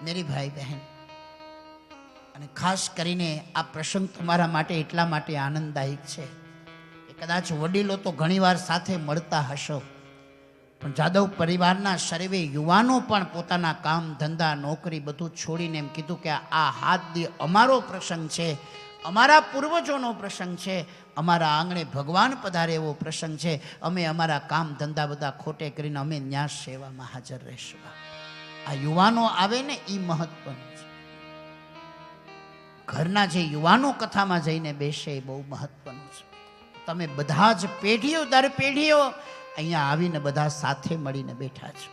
મેરી ભાઈ બહેન, અને ખાસ કરીને આ પ્રસંગ તમારા માટે એટલા માટે આનંદદાયક છે કે કદાચ વડીલો તો ઘણીવાર સાથે મળતા હશો, પણ જાદવ પરિવારના સર્વે યુવાનો પણ પોતાના કામ ધંધા નોકરી બધું છોડીને એમ કીધું કે આ હાથ દી અમારો પ્રસંગ છે, અમારા પૂર્વજોનો પ્રસંગ છે, અમારા આંગણે ભગવાન પધારે એવો પ્રસંગ છે, અમે અમારા કામ ધંધા બધા ખોટે કરીને અમે ન્યાસ સેવામાં હાજર રહીશું. આ યુવાનો આવે ને એ મહત્વનું છે. ઘરના જે યુવાનો કથામાં જઈને બેસે એ બહુ મહત્વનું છે. તમે બધા જ પેઢીઓ દર પેઢીઓ અહીંયા આવીને બધા સાથે મળીને બેઠા છો,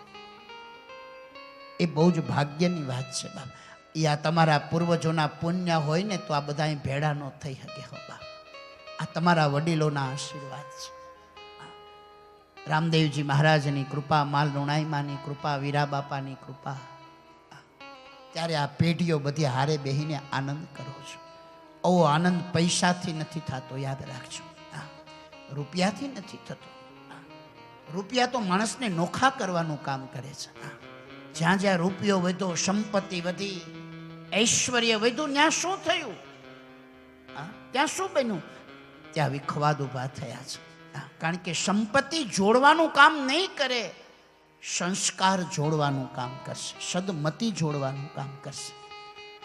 એ બહુ જ ભાગ્યની વાત છે બાપ. એ આ તમારા પૂર્વજોના પુણ્ય હોય ને તો આ બધા ભેળા ન થઈ શકે હો બાપ. આ તમારા વડીલોના આશીર્વાદ છે. રામદેવજી મહારાજની કૃપા, માલ લુણાઈમાની કૃપા, વીરા બાપાની કૃપા. ત્યારે આ પેઢીઓ બધી હારે બેહીને આનંદ કરો છો. આવો આનંદ પૈસાથી નથી થતો, યાદ રાખજો. રૂપિયાથી નથી થતો. રૂપિયા તો માણસને નોખા કરવાનું કામ કરે છે. જ્યાં જ્યાં રૂપિયો વધ્યો, સંપત્તિ વધી, ઐશ્વર્ય વધ્યું, ત્યાં શું થયું? ત્યાં શું બન્યું? ત્યાં વિખવાદ ઉભા થયા છે. કારણ કે સંપત્તિ જોડવાનું કામ નહીં કરે, સંસ્કાર જોડવાનું કામ કરશે, સદમતી જોડવાનું કામ કરશે.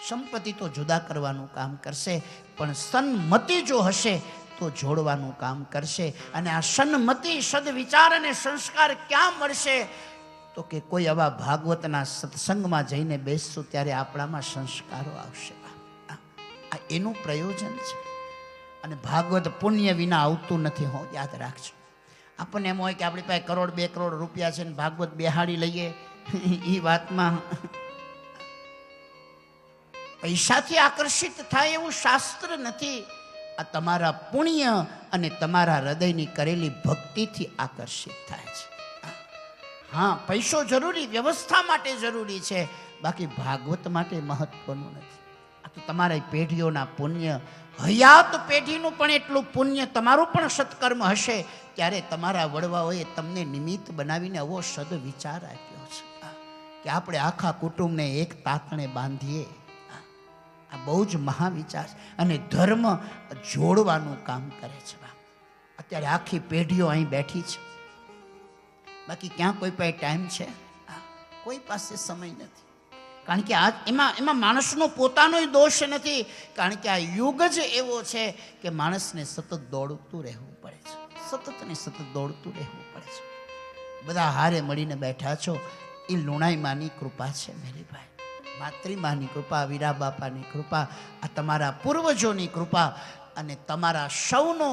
સંપત્તિ તો જુદા કરવાનું કામ કરશે, પણ સન્મતિ જો હશે તો જોડવાનું કામ કરશે. અને આ સન્મતિ, સદવિચાર અને સંસ્કાર ક્યાં મળશે? તો કે કોઈ આવા ભાગવતના સત્સંગમાં જઈને બેસશું ત્યારે આપણામાં સંસ્કારો આવશે. આ એનું પ્રયોજન છે. અને ભાગવત પુણ્ય વિના આવતું નથી, હો, યાદ રાખજો. આપણને એમ હોય કે આપણી પાસે 1 કરોડ 2 કરોડ રૂપિયા છે ને ભાગવત બેહાડી લઈએ, એ વાતમાં પૈસાથી આકર્ષિત થાય એવું શાસ્ત્ર નથી. આ તમારા પુણ્ય અને તમારા હૃદયની કરેલી ભક્તિથી આકર્ષિત થાય છે. હા, પૈસો જરૂરી, વ્યવસ્થા માટે જરૂરી છે, બાકી ભાગવત માટે મહત્વનું નથી. આ તો તમારા પેઢીઓના પુણ્ય, હયાત પેઢીનું પણ એટલું પુણ્ય, તમારું પણ સત્કર્મ હશે ત્યારે તમારા વડવાઓએ તમને નિમિત્ત બનાવીને આવો સદવિચાર આપ્યો છે કે આપણે આખા કુટુંબને એક તાતણે બાંધીએ. આ બહુ જ મહાવિચાર છે. અને ધર્મ જોડવાનું કામ કરે છે. અત્યારે આખી પેઢીઓ અહીં બેઠી છે, બાકી ક્યાં કોઈ પાસે ટાઈમ છે? કોઈ પાસે સમય નથી. કારણ કે આ એમાં માણસનો પોતાનો દોષ નથી. કારણ કે આ યુગ જ એવો છે કે માણસને સતત દોડતું રહેવું પડે છે, સતત ને સતત દોડતું રહેવું પડે છે. બધા હારે મળીને બેઠા છો, એ લુણાઈમાની કૃપા છે મેરી ભાઈ, માતૃમાની કૃપા, વીરા બાપાની કૃપા, આ તમારા પૂર્વજોની કૃપા, અને તમારા સૌનો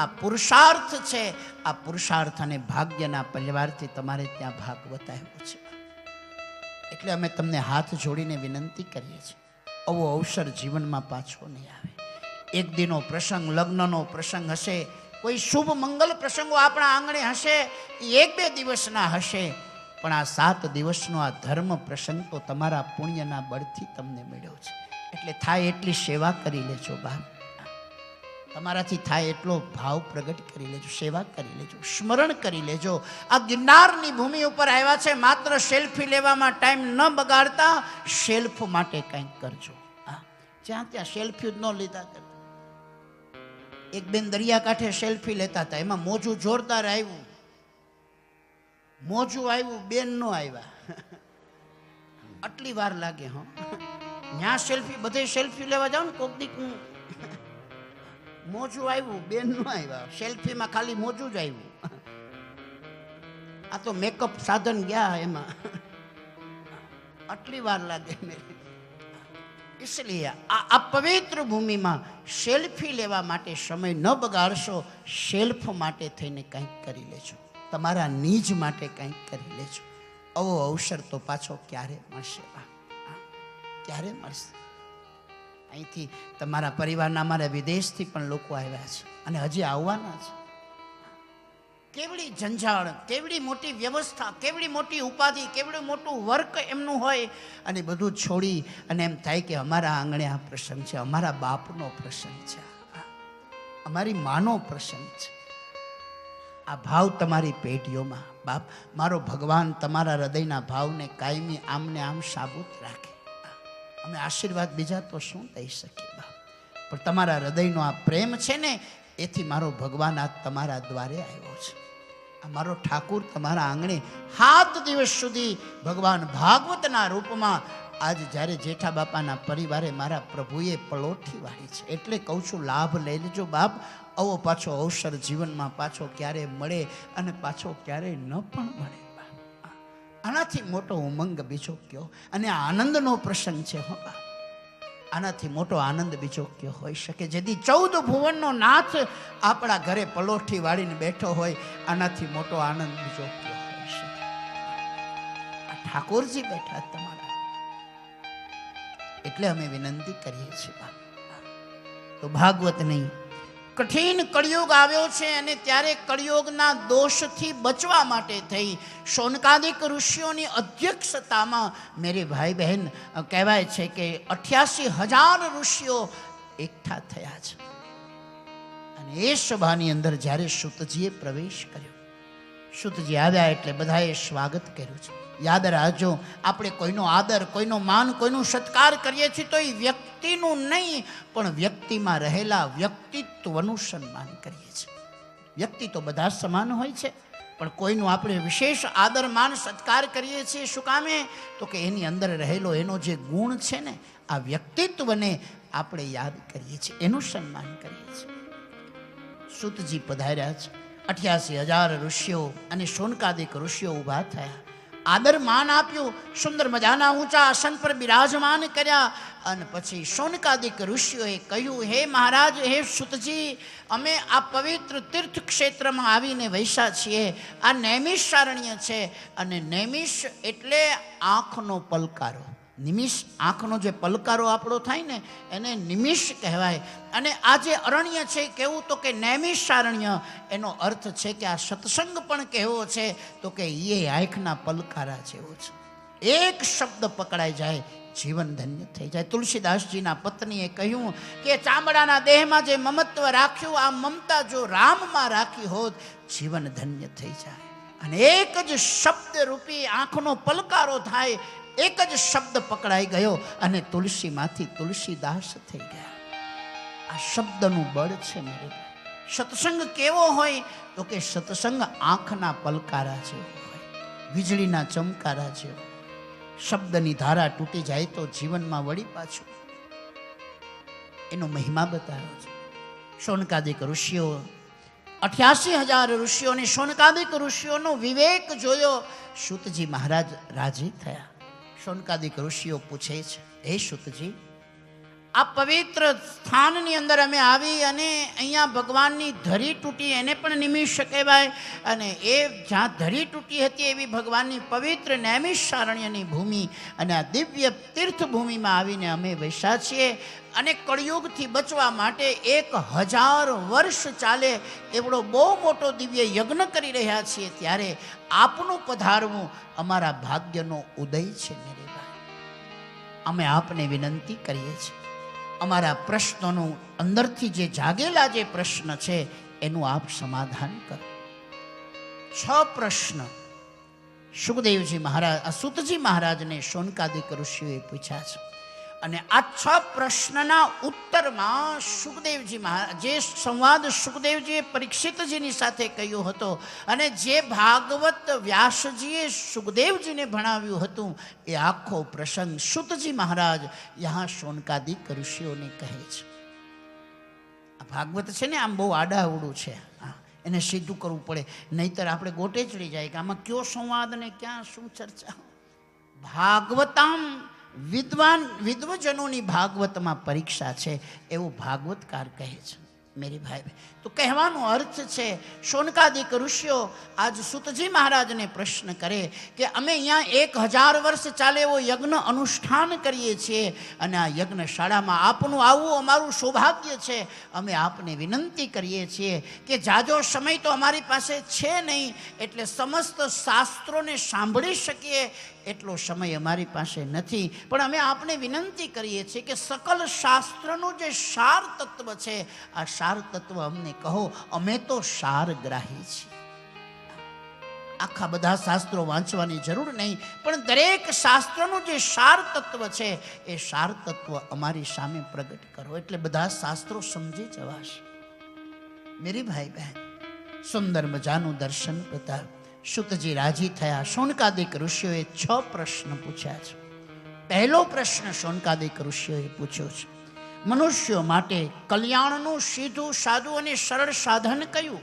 આ પુરુષાર્થ છે. આ પુરુષાર્થ અને ભાગ્યના પરિવારથી તમારે ત્યાં ભાગવત આવ્યો છે. એટલે અમે તમને હાથ જોડીને વિનંતી કરીએ છીએ, આવો અવસર જીવનમાં પાછો નહીં આવે. એક દિનો પ્રસંગ, લગ્નનો પ્રસંગ હશે, કોઈ શુભ મંગલ પ્રસંગો આપણા આંગણે હશે, 1-2 દિવસના હશે, પણ આ 7 દિવસનો આ ધર્મ પ્રસંગ તો તમારા પુણ્યના બળથી તમને મળ્યો છે. એટલે થાય એટલી સેવા કરી લેજો બાપ. તમારાથી થાય એટલો ભાવ પ્રગટ કરી લેજો, સેવા કરી લેજો, સ્મરણ કરી લેજો. આ ગિરનારની ભૂમિ ઉપર આવ્યા છે, માત્ર સેલ્ફી લેવામાં ટાઈમ ન બગાડતા સેલ્ફ માટે કંઈક કરજો. જ્યાં ત્યાં સેલ્ફી જ ન લીધા કરતા. એક બેન દરિયાકાંઠે સેલ્ફી લેતા હતા, એમાં મોજું જોરદાર આવ્યું, મોજું આવ્યું, બેન નો આવ્યા. આટલી વાર લાગે. હો, ત્યાં સેલ્ફી, બધે સેલ્ફી લેવા જાવ ને કોક દીક મોજું આવ્યું, બેન નો આવ્યા. સેલ્ફીમાં ખાલી મોજું જ આવ્યું. આ તો મેકઅપ સાધન ગયા એમાં, આટલી વાર લાગે. इसलिए આ પવિત્ર ભૂમિમાં સેલ્ફી લેવા માટે સમય ન બગાડશો. સેલ્ફ માટે થઈને કંઈક કરી લેજો, તમારા નિજ માટે કંઈક કરી લેજો. આવો અવસર તો પાછો ક્યારે મળશે? ક્યારે મળશે? અહીંથી તમારા પરિવારના, અમારા વિદેશથી પણ લોકો આવ્યા છે અને હજી આવવાના છે. કેવડી ઝંઝાળ, કેવડી મોટી વ્યવસ્થા, કેવડી મોટી ઉપાધિ, કેવડું મોટું વર્ક એમનું હોય, અને બધું છોડી અને એમ થાય કે અમારા આંગણે આ પ્રસંગ છે, અમારા બાપનો પ્રસંગ છે, અમારી માનો પ્રસંગ છે. આ ભાવ તમારી પેઢીઓમાં, બાપ મારો ભગવાન તમારા હૃદયના ભાવને કાયમી આમને આમ સાબુત રાખે. અમે આશીર્વાદ બીજા તો શું દઈ શકીએ બાપ, પણ તમારા હૃદયનો આ પ્રેમ છે ને, એથી મારો ભગવાન આ તમારા દ્વારે આવ્યો છે. આ મારો ઠાકુર તમારા આંગણે 7 દિવસ સુધી ભગવાન ભાગવતના રૂપમાં આજ જ્યારે જેઠા બાપાના પરિવારે મારા પ્રભુએ પલોઠી વાળી છે. એટલે કહું છું, લાભ લઈ લેજો બાપ. આવો પાછો અવસર જીવનમાં પાછો ક્યારે મળે અને પાછો ક્યારે ન પણ મળે બાપ. આનાથી મોટો ઉમંગ બીજો કયો? અને આનંદનો પ્રસંગ છે હો બાપ. આનાથી મોટો આનંદ બીજો કયો હોઈ શકે? જેથી 14 ભુવનનો નાથ આપણા ઘરે પલોઠી વાળીને બેઠો હોય, આનાથી મોટો આનંદ બીજો કયો હોઈ શકે? આ ઠાકોરજી બેઠા તમારા, એટલે અમે વિનંતી કરીએ છીએ તો ભાગવત નહીં, કઠિન કળિયુગ આવ્યો છે અને ત્યારે કળિયુગના દોષથી બચવા માટે થઈ શૌનકાદિક ઋષિઓની અધ્યક્ષતામાં મેરે ભાઈ બહેન કહેવાય છે કે 88,000 ઋષિઓ એકઠા થયા છે. અને એ સભાની અંદર જ્યારે શુતજીએ પ્રવેશ કર્યો, શુતજી આવ્યા એટલે બધાએ સ્વાગત કર્યું છે. યાદ રાખજો, આપણે કોઈનો આદર, કોઈનો માન, કોઈનો સત્કાર કરીએ છીએ તો એ વ્યક્તિનું નહીં, પણ વ્યક્તિમાં રહેલા વ્યક્તિત્વનું સન્માન કરીએ છીએ. વ્યક્તિ તો બધા સમાન હોય છે, પણ કોઈનું આપણે વિશેષ આદર, માન, સત્કાર કરીએ છીએ. શું કામે? તો કે એની અંદર રહેલો એનો જે ગુણ છે ને, આ વ્યક્તિત્વને આપણે યાદ કરીએ છીએ, એનું સન્માન કરીએ છીએ. સૂતજી પધાર્યા છે. 88,000 ઋષિઓ અને શૌનકાદિક ઋષિઓ ઊભા થયા, આદર માન આપ્યું, સુંદર મજાના ઊંચા આસન પર બિરાજમાન કર્યા. અને પછી શૌનકાદિક ઋષિઓએ કહ્યું, હે મહારાજ, હે સૂતજી, અમે આ પવિત્ર તીર્થ ક્ષેત્રમાં આવીને વૈસા છીએ. આ નૈમિષારણ્ય છે, અને નૈમિષ એટલે આંખનો પલકારો. નિમિષ, આંખનો જે પલકારો આપણો થાય ને એને નિમિષ કહેવાય. અને આ જે અરણ્ય છે કેવું? તો કે નૈમિષારણ્ય. એનો અર્થ છે કે આ સત્સંગ પણ કેવો છે? તો કે એ આંખના પલકારા જેવો છે. એક શબ્દ પકડાઈ જાય, જીવન ધન્ય થઈ જાય. તુલસીદાસજીના પત્નીએ કહ્યું કે ચામડાના દેહમાં જે મમત્વ રાખ્યું, આ મમતા જો રામમાં રાખી હોત, જીવન ધન્ય થઈ જાય. અને એક જ શબ્દ રૂપી આંખનો પલકારો થાય, એક જ શબ્દ પકડાઈ ગયો અને તુલસીમાંથી તુલસીદાસ થઈ ગયા. આ શબ્દનું બળ છે મેરે. સત્સંગ કેવો હોય? તો કે સત્સંગ આંખના પલકારા જેવો હોય, વીજળીના ચમકારા જેવો. શબ્દની ધારા તૂટી જાય તો જીવનમાં વળી પાછું એનો મહિમા બતાવ્યો છે. શૌનકાદિક ઋષિઓ, 88,000 ઋષિઓને શૌનકાદિક ઋષિઓનો વિવેક જોયો. સૂતજી મહારાજ રાજી થયા. શૌનકાદિક ઋષિઓ પૂછે છે, હે સૂતજી, આ પવિત્ર સ્થાનની અંદર અમે આવી અને અહીંયા ભગવાનની ધરી તૂટી, એને પણ નિમિષ કહેવાય. અને એ જ્યાં ધરી તૂટી હતી એવી ભગવાનની પવિત્ર નૈમિષારણ્યની ભૂમિ અને આ દિવ્ય તીર્થભૂમિમાં આવીને અમે વૈસા છીએ. અને કળિયુગથી બચવા માટે 1000 વર્ષ ચાલે એવડો બહુ મોટો દિવ્ય યજ્ઞ કરી રહ્યા છીએ. ત્યારે આપનું પધારવું અમારા ભાગ્યનો ઉદય છે મેરે ભાઈ. અમે આપને વિનંતી કરીએ છીએ, અમારા પ્રશ્નોનું અંદરથી જે જાગેલા જે પ્રશ્ન છે એનું આપ સમાધાન કરો. 6 પ્રશ્ન સુખદેવજી મહારાજ, સૂતજી મહારાજને શૌનકાદિક ઋષિઓએ પૂછ્યા છે. અને આ 6 પ્રશ્નના ઉત્તરમાં સુખદેવજી મહારાજ, જે સંવાદ સુખદેવજીએ પરીક્ષિતજીની સાથે કહ્યો હતો અને જે ભાગવત વ્યાસજીએ સુખદેવજીને ભણાવ્યું હતું, એ આખો પ્રસંગ સૂતજી મહારાજ યહાં શૌનકાદિક ઋષિઓને કહે છે. આ ભાગવત છે ને, આમ બહુ આડાઅવડું છે, એને સીધું કરવું પડે, નહીતર આપણે ગોટે ચડી જાય કે આમાં કયો સંવાદ ને ક્યાં શું ચર્ચા. ભાગવતામ, વિદ્વજનોની ભાગવતમાં પરીક્ષા છે એવું ભાગવતકાર કહે છે મેરી ભાઈ. તો કહેવાનો અર્થ છે, શૌનકાદિક ઋષિઓ આજ સૂતજી મહારાજને પ્રશ્ન કરે કે અમે અહીંયા 1000 વર્ષ ચાલે એવો યજ્ઞ અનુષ્ઠાન કરીએ છીએ અને આ યજ્ઞશાળામાં આપનું આવવું અમારું સૌભાગ્ય છે. અમે આપને વિનંતી કરીએ છીએ કે જાજો સમય તો અમારી પાસે છે નહીં, એટલે સમસ્ત શાસ્ત્રોને સાંભળી શકીએ એટલો સમય અમારી પાસે નથી, પણ અમે આપને વિનંતી કરીએ છીએ કે સકલ શાસ્ત્રનું જે સાર તત્વ છે, આ સાર તત્વ અમને કહો, અમે તો સારગ્રાહી છીએ. આખા બધા શાસ્ત્રો વાંચવાની જરૂર નહીં, પણ દરેક શાસ્ત્રનું જે સાર તત્વ છે એ સાર તત્વ અમારી સામે પ્રગટ કરો, એટલે બધા શાસ્ત્રો સમજી જવાશે. મેરી ભાઈ બહેન, સુંદર મજાનું દર્શન કરતા શુતજી રાજી થયા. શૌનકાદિક ઋષિઓએ 6 પ્રશ્ન પૂછ્યા છે. પહેલો પ્રશ્ન શૌનકાદિક ઋષિઓએ પૂછ્યો છે, મનુષ્યો માટે કલ્યાણનું સીધું સાદું અને સરળ સાધન કયું?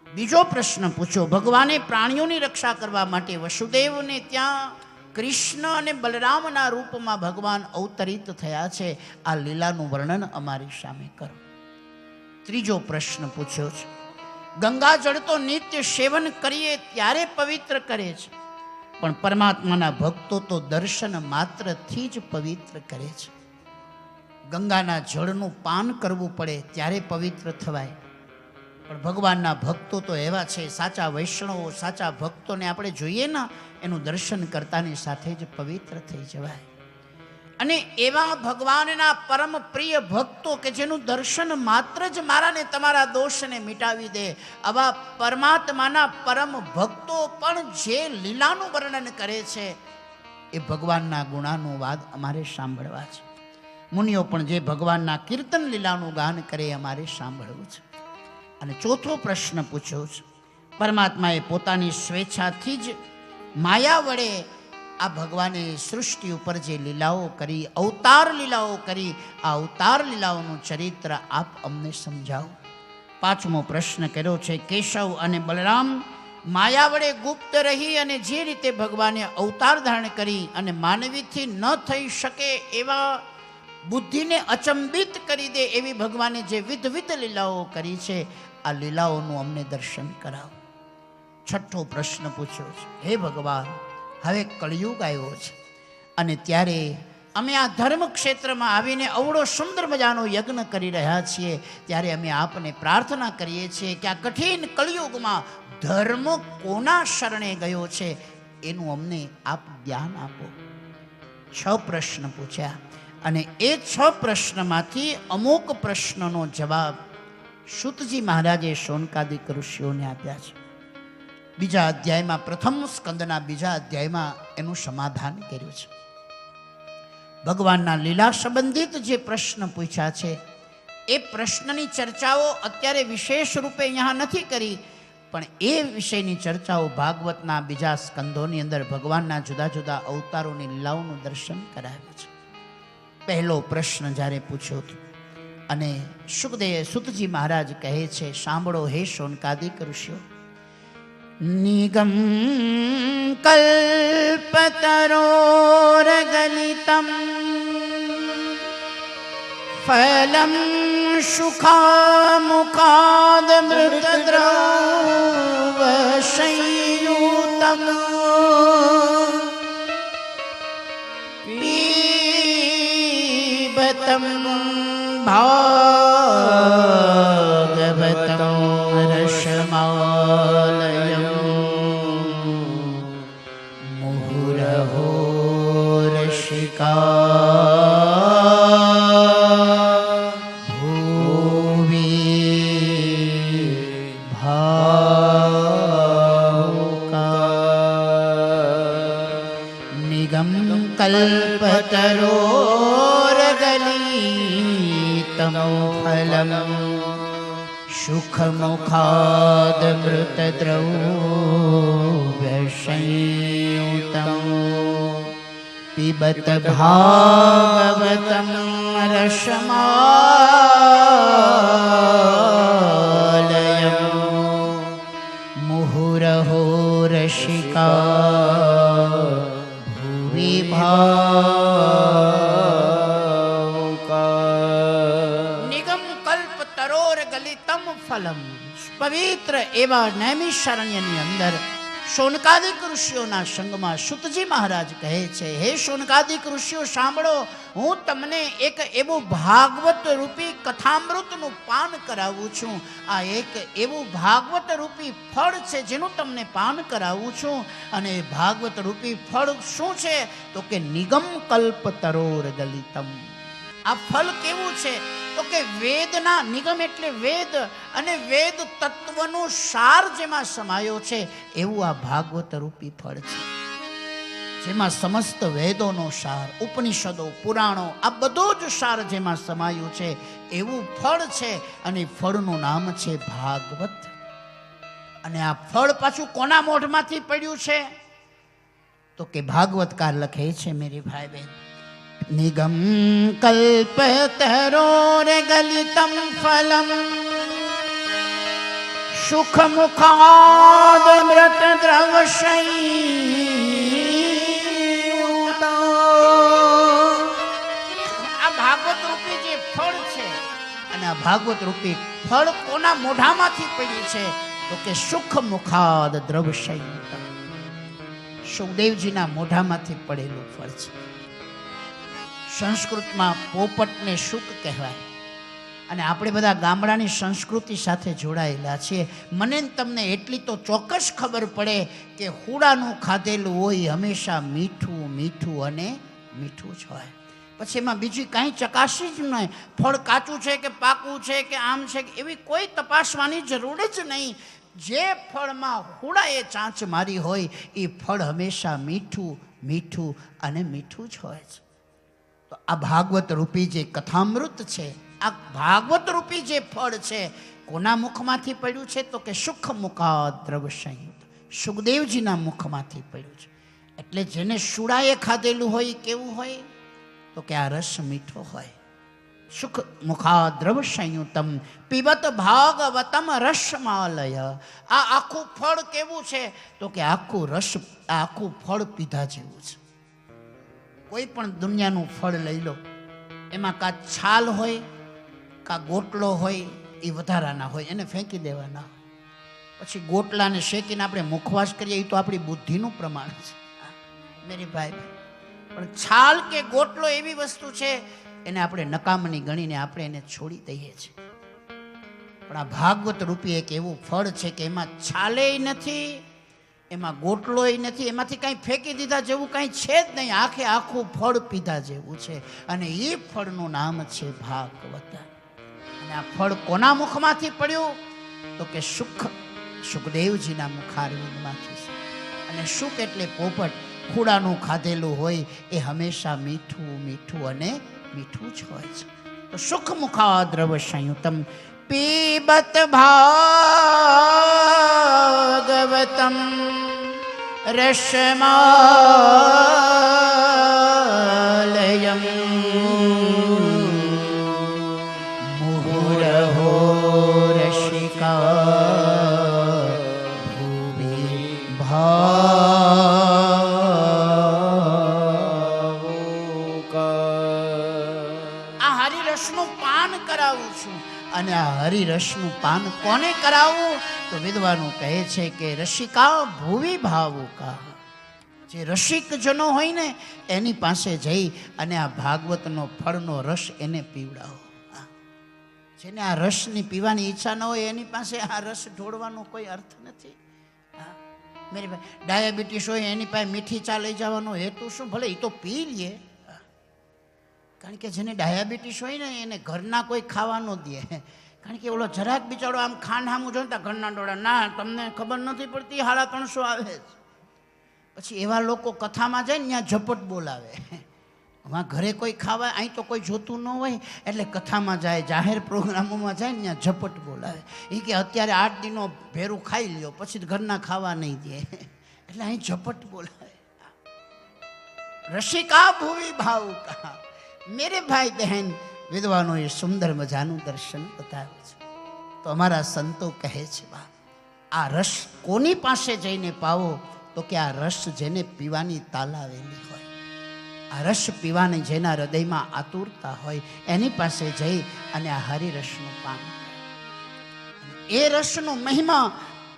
બીજો પ્રશ્ન પૂછ્યો, ભગવાને પ્રાણીઓની રક્ષા કરવા માટે વસુદેવને ત્યાં કૃષ્ણ અને બલરામના રૂપમાં ભગવાન અવતરિત થયા છે, આ લીલાનું વર્ણન અમારી સામે કરો. ત્રીજો પ્રશ્ન પૂછ્યો છે, ગંગાજળ તો નિત્ય સેવન કરીએ ત્યારે પવિત્ર કરે છે, પણ પરમાત્માના ભક્તો તો દર્શન માત્રથી જ પવિત્ર કરે છે. ગંગાના જળનું પાન કરવું પડે ત્યારે પવિત્ર થવાય, પણ ભગવાનના ભક્તો તો એવા છે, સાચા વૈષ્ણવો, સાચા ભક્તોને આપણે જોઈએ ને, એનું દર્શન કરતાની સાથે જ પવિત્ર થઈ જવાય. અને એવા ભગવાનના પરમ પ્રિય ભક્તો કે જેનું દર્શન માત્ર જ મારા ને તમારા દોષને મિટાવી દે, આવા પરમાત્માના પરમ ભક્તો પણ જે લીલાનું વર્ણન કરે છે એ ભગવાનના ગુણાનુવાદ અમારે સાંભળવા છે. મુનિઓ પણ જે ભગવાનના કીર્તન લીલાનું ગાન કરે અમારે સાંભળવું છે. અને ચોથો પ્રશ્ન પૂછ્યો છે, પરમાત્માએ પોતાની સ્વેચ્છાથી જ માયા વડે આ ભગવાને સૃષ્ટિ ઉપર જે લીલાઓ કરી, અવતાર લીલાઓ કરી, આ અવતાર લીલાઓનું ચરિત્ર આપ અમને સમજાવો. પાંચમો પ્રશ્ન કર્યો છે, કેશવ અને બલરામ માયા વડે ગુપ્ત રહી અને જે રીતે ભગવાને અવતાર ધારણ કરી અને માનવીથી ન થઈ શકે એવા બુદ્ધિને અચંબિત કરી દે એવી ભગવાને જે વિધવિધ લીલાઓ કરી છે, આ લીલાઓનું અમને દર્શન કરાવો. છઠ્ઠો પ્રશ્ન પૂછ્યો છે, હે ભગવાન, હવે કળિયુગ આવ્યો છે અને ત્યારે અમે આ ધર્મ ક્ષેત્રમાં આવીને અવળો સુંદર મજાનો યજ્ઞ કરી રહ્યા છીએ, ત્યારે અમે આપને પ્રાર્થના કરીએ છીએ કે આ કઠિન કળિયુગમાં ધર્મ કોના શરણે ગયો છે એનું અમને આપ જ્ઞાન આપો. 6 પ્રશ્ન પૂછ્યા અને એ 6 પ્રશ્નમાંથી અમુક પ્રશ્નનો જવાબ શુતજી મહારાજે શૌનકાદિક ઋષિઓને આપ્યા છે. બીજા અધ્યાયમાં, પ્રથમ સ્કંદના બીજા અધ્યાયમાં એનું સમાધાન કર્યું છે. ભગવાનના લીલા સંબંધિત જે પ્રશ્ન પૂછ્યા છે એ પ્રશ્નની ચર્ચાઓ અત્યારે વિશેષ રૂપે અહીંયા નથી કરી, પણ એ વિષયની ચર્ચાઓ ભાગવતના બીજા સ્કંદોની અંદર ભગવાનના જુદા જુદા અવતારોની લીલાઓનું દર્શન કરાવ્યું છે. પહેલો પ્રશ્ન જ્યારે પૂછ્યો હતો અને સુતજી મહારાજ કહે છે, સાંભળો હે શૌનકાદિક ઋષિઓ, નિગમ કલ્પતરોરગલિતમ ફલમ સુખામુખાદ મૃતદ્રવ સંયુતમ પીબતમ ભાગવતમ રસમાલયમ મુહુરહો રસિકા ભુવિ ભાવુકા નિગમ કલ્પતરોરગલિતમ ફલમ સુખમુખાદ મૃતદ્રવ્ય સંયુતમ પિબત ભાગવતમ રસમાલયમ મુહુરહો રસિકા ભુવિ ભાવુકા. નિગમ કલ્પ તરોર ગલિતમ ફલમ, પવિત્ર એવા નૈમિષારણ્યની અંદર શૌનકાદિક ઋષિઓના સંગમાં શુતજી મહારાજ કહે છે, હે શૌનકાદિક ઋષિઓ સાંભળો, હું તમને એક એવું ભાગવત રૂપી કથામૃતનું પાન કરાવું છું. આ એક એવું ભાગવત રૂપી ફળ છે જેનું તમને પાન કરાવું છું. અને ભાગવત રૂપી ફળ શું છે તો કે નિગમ કલ્પ તરોર ગલિતમ. આ ફળ કેવું છે તો કે વેદના નિગમ એટલે વેદ, અને વેદ તત્વનો સાર જેમાં સમાયો છે એવું આ ભાગવત રૂપી ફળ છે, જેમાં સમસ્ત વેદોનો સાર, ઉપનિષદો, પુરાણો, આ બધો જ સાર જેમાં સમાયું છે એવું ફળ છે. અને ફળનું નામ છે ભાગવત. અને આ ફળ પાછું કોના મોઢમાંથી પડ્યું છે? તો કે ભાગવતકાર લખે છે મેરે ભાઈ બહેન, નિગમ કલ્પતરોર ગલિતમ ફલમ સુખ મુખાદ મૃત દ્રવશયી. આ ભાગવત રૂપી જે ફળ છે, અને આ ભાગવત રૂપી ફળ કોના મોઢામાંથી પડ્યું છે? તો કે સુખ મુખાદ દ્રવશયી, સુખદેવજીના મોઢામાંથી પડેલું ફળ છે. સંસ્કૃતમાં પોપટને શુક કહેવાય. અને આપણે બધા ગામડાની સંસ્કૃતિ સાથે જોડાયેલા છીએ. મને તમને એટલી તો ચોક્કસ ખબર પડે કે હુડાનું ખાધેલું હોય હંમેશા મીઠું મીઠું અને મીઠું જ હોય. પછી એમાં બીજી કાંઈ ચકાસી જ નહીં. ફળ કાચું છે કે પાકું છે કે આમ છે કે એવી કોઈ તપાસવાની જરૂર જ નહીં. જે ફળમાં હુડાએ ચાંચ મારી હોય એ ફળ હંમેશા મીઠું મીઠું અને મીઠું જ હોય છે. તો આ ભાગવત રૂપી જે કથામૃત છે, આ ભાગવત રૂપી જે ફળ છે કોના મુખમાંથી પડ્યું છે? તો કે સુખ મુખાદ દ્રવશયી, સુખદેવજીના મુખમાંથી પડ્યું છે. એટલે જેને શુડાએ ખાધેલું હોય કેવું હોય? તો કે આ રસ મીઠો હોય. સુખ મુખાદ દ્રવસંયુતમ પીબત ભાગવતમ રસમાલય. આ આખું ફળ કેવું છે? તો કે આખું રસ, આખું ફળ પીધા જેવું છે. કોઈ પણ દુનિયાનું ફળ લઈ લો, એમાં કાં છાલ હોય કાં ગોટલો હોય, એ વધારાના હોય, એને ફેંકી દેવાના હોય. પછી ગોટલાને શેકીને આપણે મુખવાસ કરીએ, એ તો આપણી બુદ્ધિનું પ્રમાણ છે મેરી ભાઈ. પણ છાલ કે ગોટલો એવી વસ્તુ છે, એને આપણે નકામની ગણીને આપણે એને છોડી દઈએ છીએ. પણ આ ભાગવત રૂપી એક એવું ફળ છે કે એમાં છાલેય નથી, એમાં ગોટલોય નથી, એમાંથી કાંઈ ફેંકી દીધા જેવું કાંઈ છે જ નહીં. આખે આખું ફળ પીધા જેવું છે. અને એ ફળનું નામ છે ભાગવત. અને આ ફળ કોના મુખમાંથી પડ્યું? તો કે સુખદેવજીના મુખારવિંદમાંથી છે. અને સુખ એટલે પોપટ, ખુડાનું ખાધેલું હોય એ હંમેશા મીઠું મીઠું અને મીઠું જ હોય છે. તો સુખ મુખાદ્રવ સંયુતમ પીબત ભાગવતમ રસમાલયમ મુહુરહો રસિકા ભુવિ હરિરસનું પાન કરાવું છું. અને આ હરિરસનું પાન કોને કરાવવું? તો વિદ્વાનો કહે છે કે રસિકા ભુવિ ભાવુકા. જે રસિક જનો હોય ને એની પાસે જઈ અને આ ભાગવતનો ફળનો રસ એને પીવડાવો. જેને આ રસની પીવાની ઈચ્છા ન હોય એની પાસે આ રસ ઢોળવાનો કોઈ અર્થ નથી. મેરી ભાઈ, ડાયાબિટીસ હોય એની પાસે મીઠી ચા લઈ જવાનો હેતુ શું? ભલે એ તો પી લે, કારણ કે જેને ડાયાબિટીસ હોય ને એને ઘરના કોઈ ખાવા ન દે. કારણ કે ઓલો જરાક બિચારો આમ ખાંડ સામું જોતા ઘરના ડોળા, ના તમને ખબર નથી પડતી, 350 આવે જ. પછી એવા લોકો કથામાં જાય ને ત્યાં ઝપટ બોલાવે. આમાં ઘરે કોઈ ખાવા, અહીં તો કોઈ જોતું ન હોય એટલે કથામાં જાય, જાહેર પ્રોગ્રામોમાં જાય ને ત્યાં ઝપટ બોલાવે. એ કે અત્યારે 8 દિનો ભેરું ખાઈ લ્યો, પછી ઘરના ખાવા નહીં દે, એટલે અહીં ઝપટ બોલાવે. રસિકા ભુવિ ભાવુકા. મેરે ભાઈ બહેન, વિદ્વાનોએ સુંદર મજાનું દર્શન બતાવ્યું છે. તો અમારા સંતો કહે છે, બા આ રસ કોની પાસે જઈને પાવો? તો કે આ રસ જેને પીવાની તાલાવેલી હોય, આ રસ પીવાની જેના હૃદયમાં આતુરતા હોય, એની પાસે જઈ અને આ હરિરસનું પાન. એ રસનો મહિમા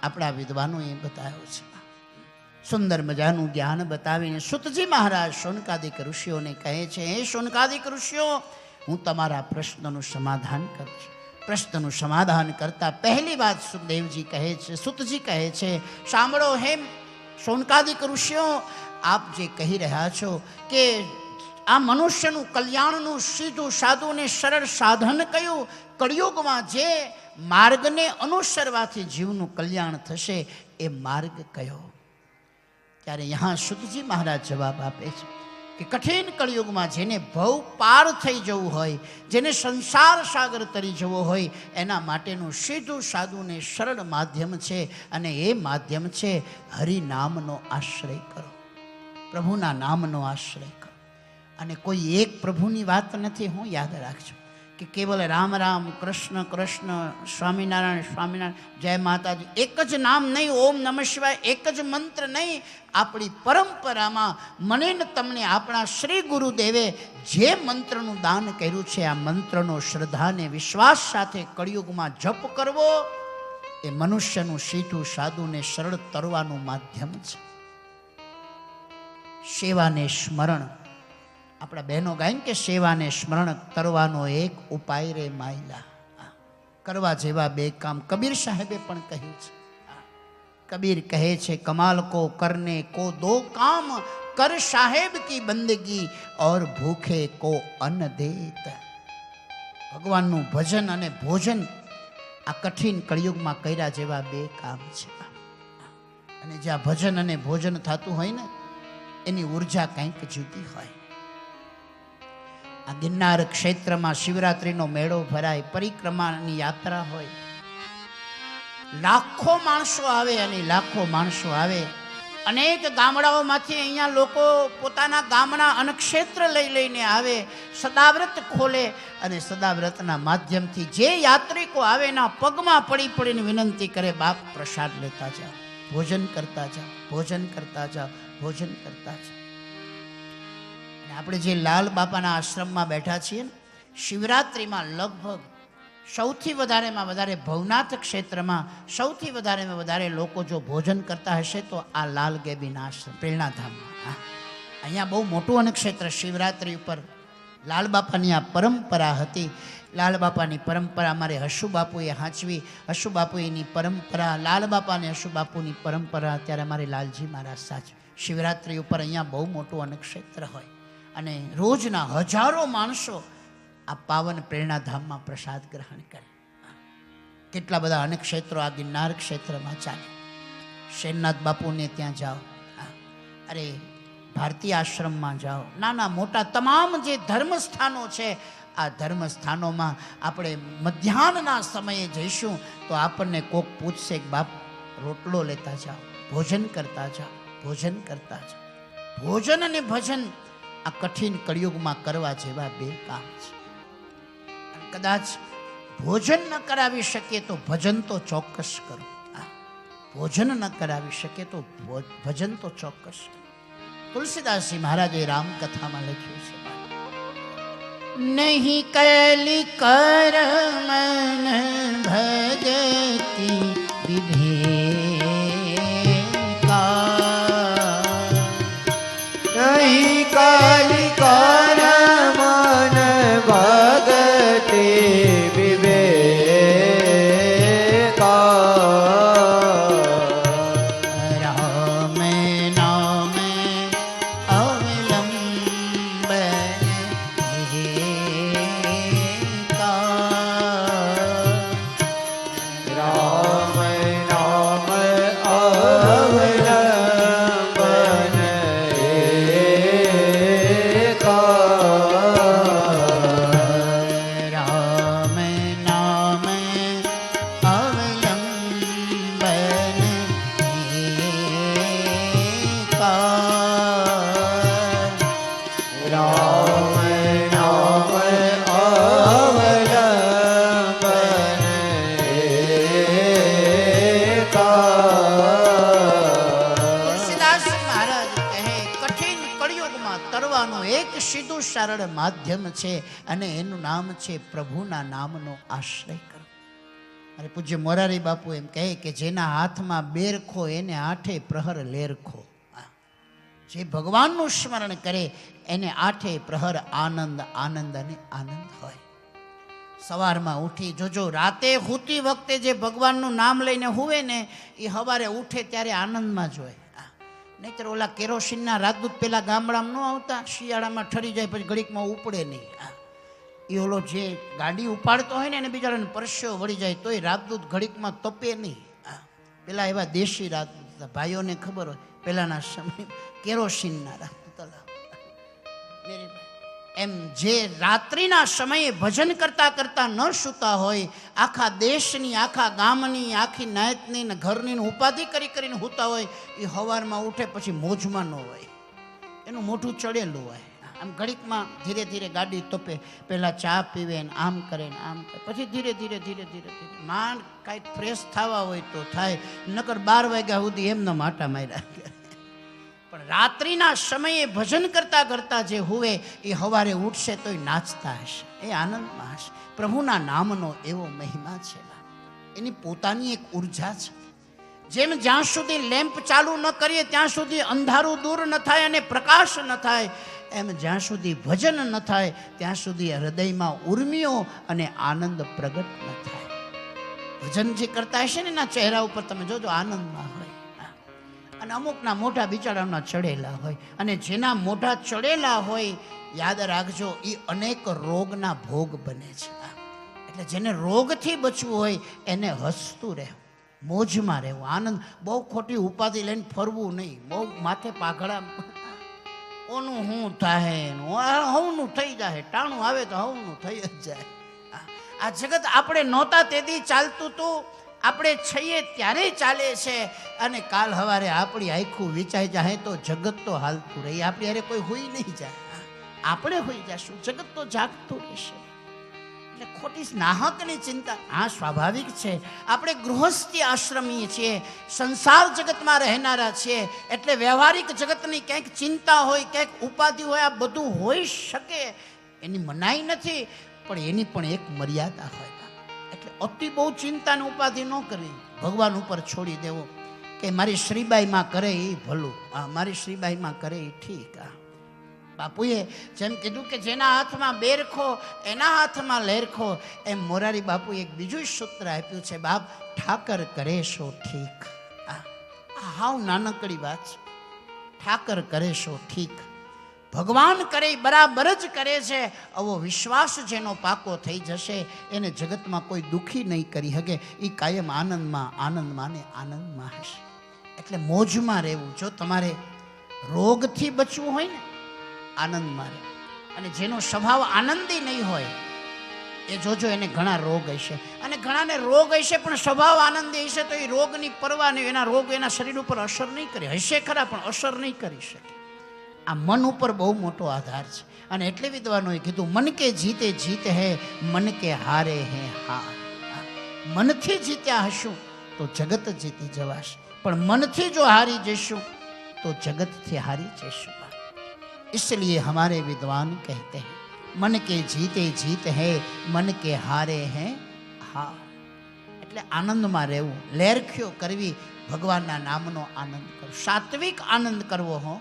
આપણા વિદ્વાનોએ બતાવ્યો છે. સુંદર મજાનું જ્ઞાન બતાવીને સુતજી મહારાજ શૌનકાદિક ઋષિઓને કહે છે, હે શૌનકાદિક ઋષિઓ, હું તમારા પ્રશ્નનું સમાધાન કરું છું. પ્રશ્નનું સમાધાન કરતા પહેલી વાત સુખદેવજી કહે છે, સુતજી કહે છે, સાંભળો હે શૌનકાદિક ઋષિઓ, આપ જે કહી રહ્યા છો કે આ મનુષ્યનું કલ્યાણનું સીધું સાદું ને સરળ સાધન કયું? કળિયુગમાં જે માર્ગને અનુસરવાથી જીવનું કલ્યાણ થશે એ માર્ગ કયો? ત્યારે યહાં સુતજી મહારાજ જવાબ આપે છે કે કઠિન કળિયુગમાં જેને ભવ પાર થઈ જવું હોય, જેને સંસાર સાગર તરી જવો હોય, એના માટેનું સીધું સાદું ને સરળ માધ્યમ છે, અને એ માધ્યમ છે હરિનામનો આશ્રય કરો, પ્રભુના નામનો આશ્રય કરો. અને કોઈ એક પ્રભુની વાત નથી, હું યાદ રાખજો કે કેવલ રામ રામ, કૃષ્ણ કૃષ્ણ, સ્વામિનારાયણ સ્વામિનારાયણ, જય માતાજી, એક જ નામ નહીં, ઓમ નમઃ શિવાય એક જ મંત્ર નહીં. આપણી પરંપરામાં મને ને તમને આપણા શ્રી ગુરુદેવે જે મંત્રનું દાન કર્યું છે, આ મંત્રનો શ્રદ્ધા ને વિશ્વાસ સાથે કળિયુગમાં જપ કરવો એ મનુષ્યનું સીધું સાદું ને સરળ તરવાનું માધ્યમ છે. સેવાને સ્મરણ, આપણા બહેનો ગાય કે સેવાને સ્મરણ કરવાનો એક ઉપાય રે માયલા. કરવા જેવા બે કામ કબીર સાહેબે પણ કહ્યું છે. કબીર કહે છે, કમાલ કો કરને કો દો કામ, કર સાહેબ કી બંદગી ઓર ભૂખે કો અન્ન દેત. ભગવાનનું ભજન અને ભોજન આ કઠિન કળિયુગમાં કર્યા જેવા બે કામ છે. અને જ્યાં ભજન અને ભોજન થતું હોય ને, એની ઉર્જા કંઈક જુદી હોય. આ ગિરનાર ક્ષેત્રમાં શિવરાત્રિનો મેળો ભરાય, પરિક્રમાની યાત્રા હોય, લાખો માણસો આવે અને લાખો માણસો આવે. અનેક ગામડાઓમાંથી અહીંયા લોકો પોતાના ગામના અન્નક્ષેત્ર લઈને આવે, સદાવ્રત ખોલે અને સદાવ્રતના માધ્યમથી જે યાત્રિકો આવે એના પગમાં પડી પડીને વિનંતી કરે, બાપ પ્રસાદ લેતા જાઓ, ભોજન કરતા જાઓ, ભોજન કરતા જાઓ, ભોજન કરતા જાઓ. આપણે જે લાલ બાપાના આશ્રમમાં બેઠા છીએ ને, શિવરાત્રિમાં લગભગ સૌથી વધારેમાં વધારે ભવનાથ ક્ષેત્રમાં સૌથી વધારેમાં વધારે લોકો જો ભોજન કરતા હશે તો આ લાલ ગેબીના આશ્રમ પ્રેરણાધામમાં. અહીંયા બહુ મોટું અન્નક્ષેત્ર. શિવરાત્રિ ઉપર લાલ બાપાની આ પરંપરા હતી. લાલ બાપાની પરંપરા અમારે હસુબાપુએ હાંચવી. હસુબાપુની પરંપરા, લાલ બાપા અને હસુબાપુની પરંપરા અત્યારે અમારે લાલજી મહારાજ સાચવી. શિવરાત્રિ ઉપર અહીંયા બહુ મોટું અન્નક્ષેત્ર હોય અને રોજના હજારો માણસો આ પાવન પ્રેરણાધામમાં પ્રસાદ ગ્રહણ કરે. કેટલા બધા અન્નક્ષેત્રો આ ગિરનાર ક્ષેત્રમાં ચાલે. શેરનાથ બાપુને ત્યાં જાઓ, અરે ભારતીય આશ્રમમાં જાઓ, નાના મોટા તમામ જે ધર્મસ્થાનો છે, આ ધર્મસ્થાનોમાં આપણે મધ્યાહનના સમયે જઈશું તો આપણને કોક પૂછશે કે બાપ રોટલો લેતા જાઓ, ભોજન કરતા જાઓ, ભોજન કરતા જાઓ. ભોજન અને ભજન આ કઠિન કળિયુગમાં કરવા જેવા બે કામ છે. કદાચ ભોજન ન કરાવી શકીએ તો ભજન તો ચોક્કસ કરો. ભોજન ન કરાવી શકીએ તો ભજન તો ચોક્કસ. તુલસીદાસજી મહારાજે રામકથામાં લખ્યું છે, નહીં કલી કર મન ભજતી વિભેકા, નહીં કલી કર મન ભગતી સીધું સરળ માધ્યમ છે અને એનું નામ છે પ્રભુના નામનો આશ્રય કરો. અરે પૂજ્ય મોરારી બાપુ એમ કહે કે જેના હાથમાં બેરખો એને આઠે પ્રહર લેરખો. જે ભગવાનનું સ્મરણ કરે એને આઠે પ્રહર આનંદ આનંદ અને આનંદ હોય. સવારમાં ઉઠી જોજો, રાતે સૂતી વખતે જે ભગવાનનું નામ લઈને હુવે ને એ સવારે ઉઠે ત્યારે આનંદમાં જ હોય. નહીંતર ઓલા કેરોસીનના રાજદૂત પેલા ગામડામાં ન આવતા, શિયાળામાં ઠરી જાય પછી ઘડીકમાં ઉપડે નહીં. એ ઓલો જે ગાડી ઉપાડતો હોય ને એને બિચારાને પરસ્યો વળી જાય તોય રાજદૂત ઘડીકમાં તપે નહીં. પેલા એવા દેશી રાજદૂત હતા, ભાઈઓને ખબર હોય પેલાના સમય કેરોસીનના રાજદૂત હતા. એમ જે રાત્રિના સમયે ભજન કરતા કરતા ન સૂતા હોય, આખા દેશની, આખા ગામની, આખી નાયતની ને ઘરની ઉપાધિ કરીને સૂતા હોય, એ સવારમાં ઉઠે પછી મોજમાં ન હોય, એનું મોઢું ચડેલું હોય. આમ ઘડીકમાં ધીરે ધીરે ગાડી તપે, પહેલાં ચા પીવે ને આમ કરે ને આમ કરે, પછી ધીરે ધીરે ધીરે ધીરે ધીરે માંડ કાંઈક ફ્રેશ થવા હોય તો થાય, નકર 12 વાગ્યા સુધી એમને માટા માર્યા. પણ રાત્રિના સમયે ભજન કરતા કરતા જે હુવે એ સવારે ઉઠશે તોય નાચતા હશે, એ આનંદમાં હશે. પ્રભુના નામનો એવો મહિમા છે, એની પોતાની એક ઉર્જા છે. જેમ જ્યાં સુધી લેમ્પ ચાલુ ન કરીએ ત્યાં સુધી અંધારું દૂર ન થાય અને પ્રકાશ ન થાય, એમ જ્યાં સુધી ભજન ન થાય ત્યાં સુધી હૃદયમાં ઉર્મિઓ અને આનંદ પ્રગટ ન થાય. ભજન જે કરતા હશે ને એના ચહેરા ઉપર તમે જોજો આનંદમાં હોય, અને અમુકના મોઢા બિચારાના ચડેલા હોય, અને જેના મોઢા ચડેલા હોય યાદ રાખજો એ અનેક રોગના ભોગ બને છે. એટલે જેને રોગથી બચવું હોય એને હસતું રહેવું, મોજમાં રહેવું, આનંદ. બહુ ખોટી ઉપાધિ લઈને ફરવું નહીં, બહુ માથે પાઘડા ઓનું હું થાય હવનું થઈ જાય, ટાણું આવે તો હવનું થઈ જ જાય. આ જગત આપણે નહોતા તેથી ચાલતું હતું, આપણે છીએ ત્યારે ચાલે છે, અને કાલ સવારે આપણી આખું વિચાઈ જાય તો જગત તો હાલતું રહી, આપણી અરે કોઈ હોઈ નહીં જાય, આપણે હોઈ જશું, જગત તો જાગતું રહેશે. એટલે ખોટી નાહકની ચિંતા. હા, સ્વાભાવિક છે, આપણે ગૃહસ્થી આશ્રમીએ છીએ, સંસાર જગતમાં રહેનારા છીએ, એટલે વ્યવહારિક જગતની ક્યાંક ચિંતા હોય, ક્યાંક ઉપાધિ હોય, આ બધું હોઈ શકે, એની મનાઈ નથી, પણ એની પણ એક મર્યાદા હોય. એટલે અતિ બહુ ચિંતા ને ઉપાધિ ન કરવી, ભગવાન ઉપર છોડી દેવો કે મારી શ્રીબાઈમાં કરે એ ભલું, મારી શ્રીબાઈમાં કરે એ ઠીક. બાપુએ જેમ કીધું કે જેના હાથમાં બેરખો એના હાથમાં લેરખો, એમ મોરારી બાપુએ એક બીજું સૂત્ર આપ્યું છે, બાપ ઠાકર કરે સો ઠીક. હાવ નાનકડી વાત છે, ઠાકર કરે સો ઠીક. ભગવાન કરે બરાબર જ કરે છે, આવો વિશ્વાસ જેનો પાકો થઈ જશે એને જગતમાં કોઈ દુઃખી નહીં કરી શકે, એ કાયમ આનંદમાં આનંદમાં ને આનંદમાં હશે. એટલે મોજમાં રહેવું. જો તમારે રોગથી બચવું હોય ને આનંદમાં રહે, અને જેનો સ્વભાવ આનંદી નહીં હોય એ જોજો એને ઘણા રોગ હશે, અને ઘણાને રોગ હશે પણ સ્વભાવ આનંદી હશે તો એ રોગની પરવા નહીં, એના રોગ એના શરીર ઉપર અસર નહીં કરે, હશે ખરા પણ અસર નહીં કરી શકે. આ મન ઉપર બહુ મોટો આધાર છે, અને એટલે વિદ્વાનોએ કીધું મન કે જીતે જીત હે, મન કે હારે હે હાર. મનથી જીત્યા હશું તો જગત જીતી જવાશે, પણ મનથી જો હારી જઈશું તો જગતથી હારી જઈશું. इसलिए हमारे विद्वान कहते हैं मन के जीते जीत है, मन के हारे हैं हार. એટલે આનંદમાં રહેવું, લેરખ્યો કરવી, ભગવાનના નામનો આનંદ કરો, સાત્વિક આનંદ કરવો હો,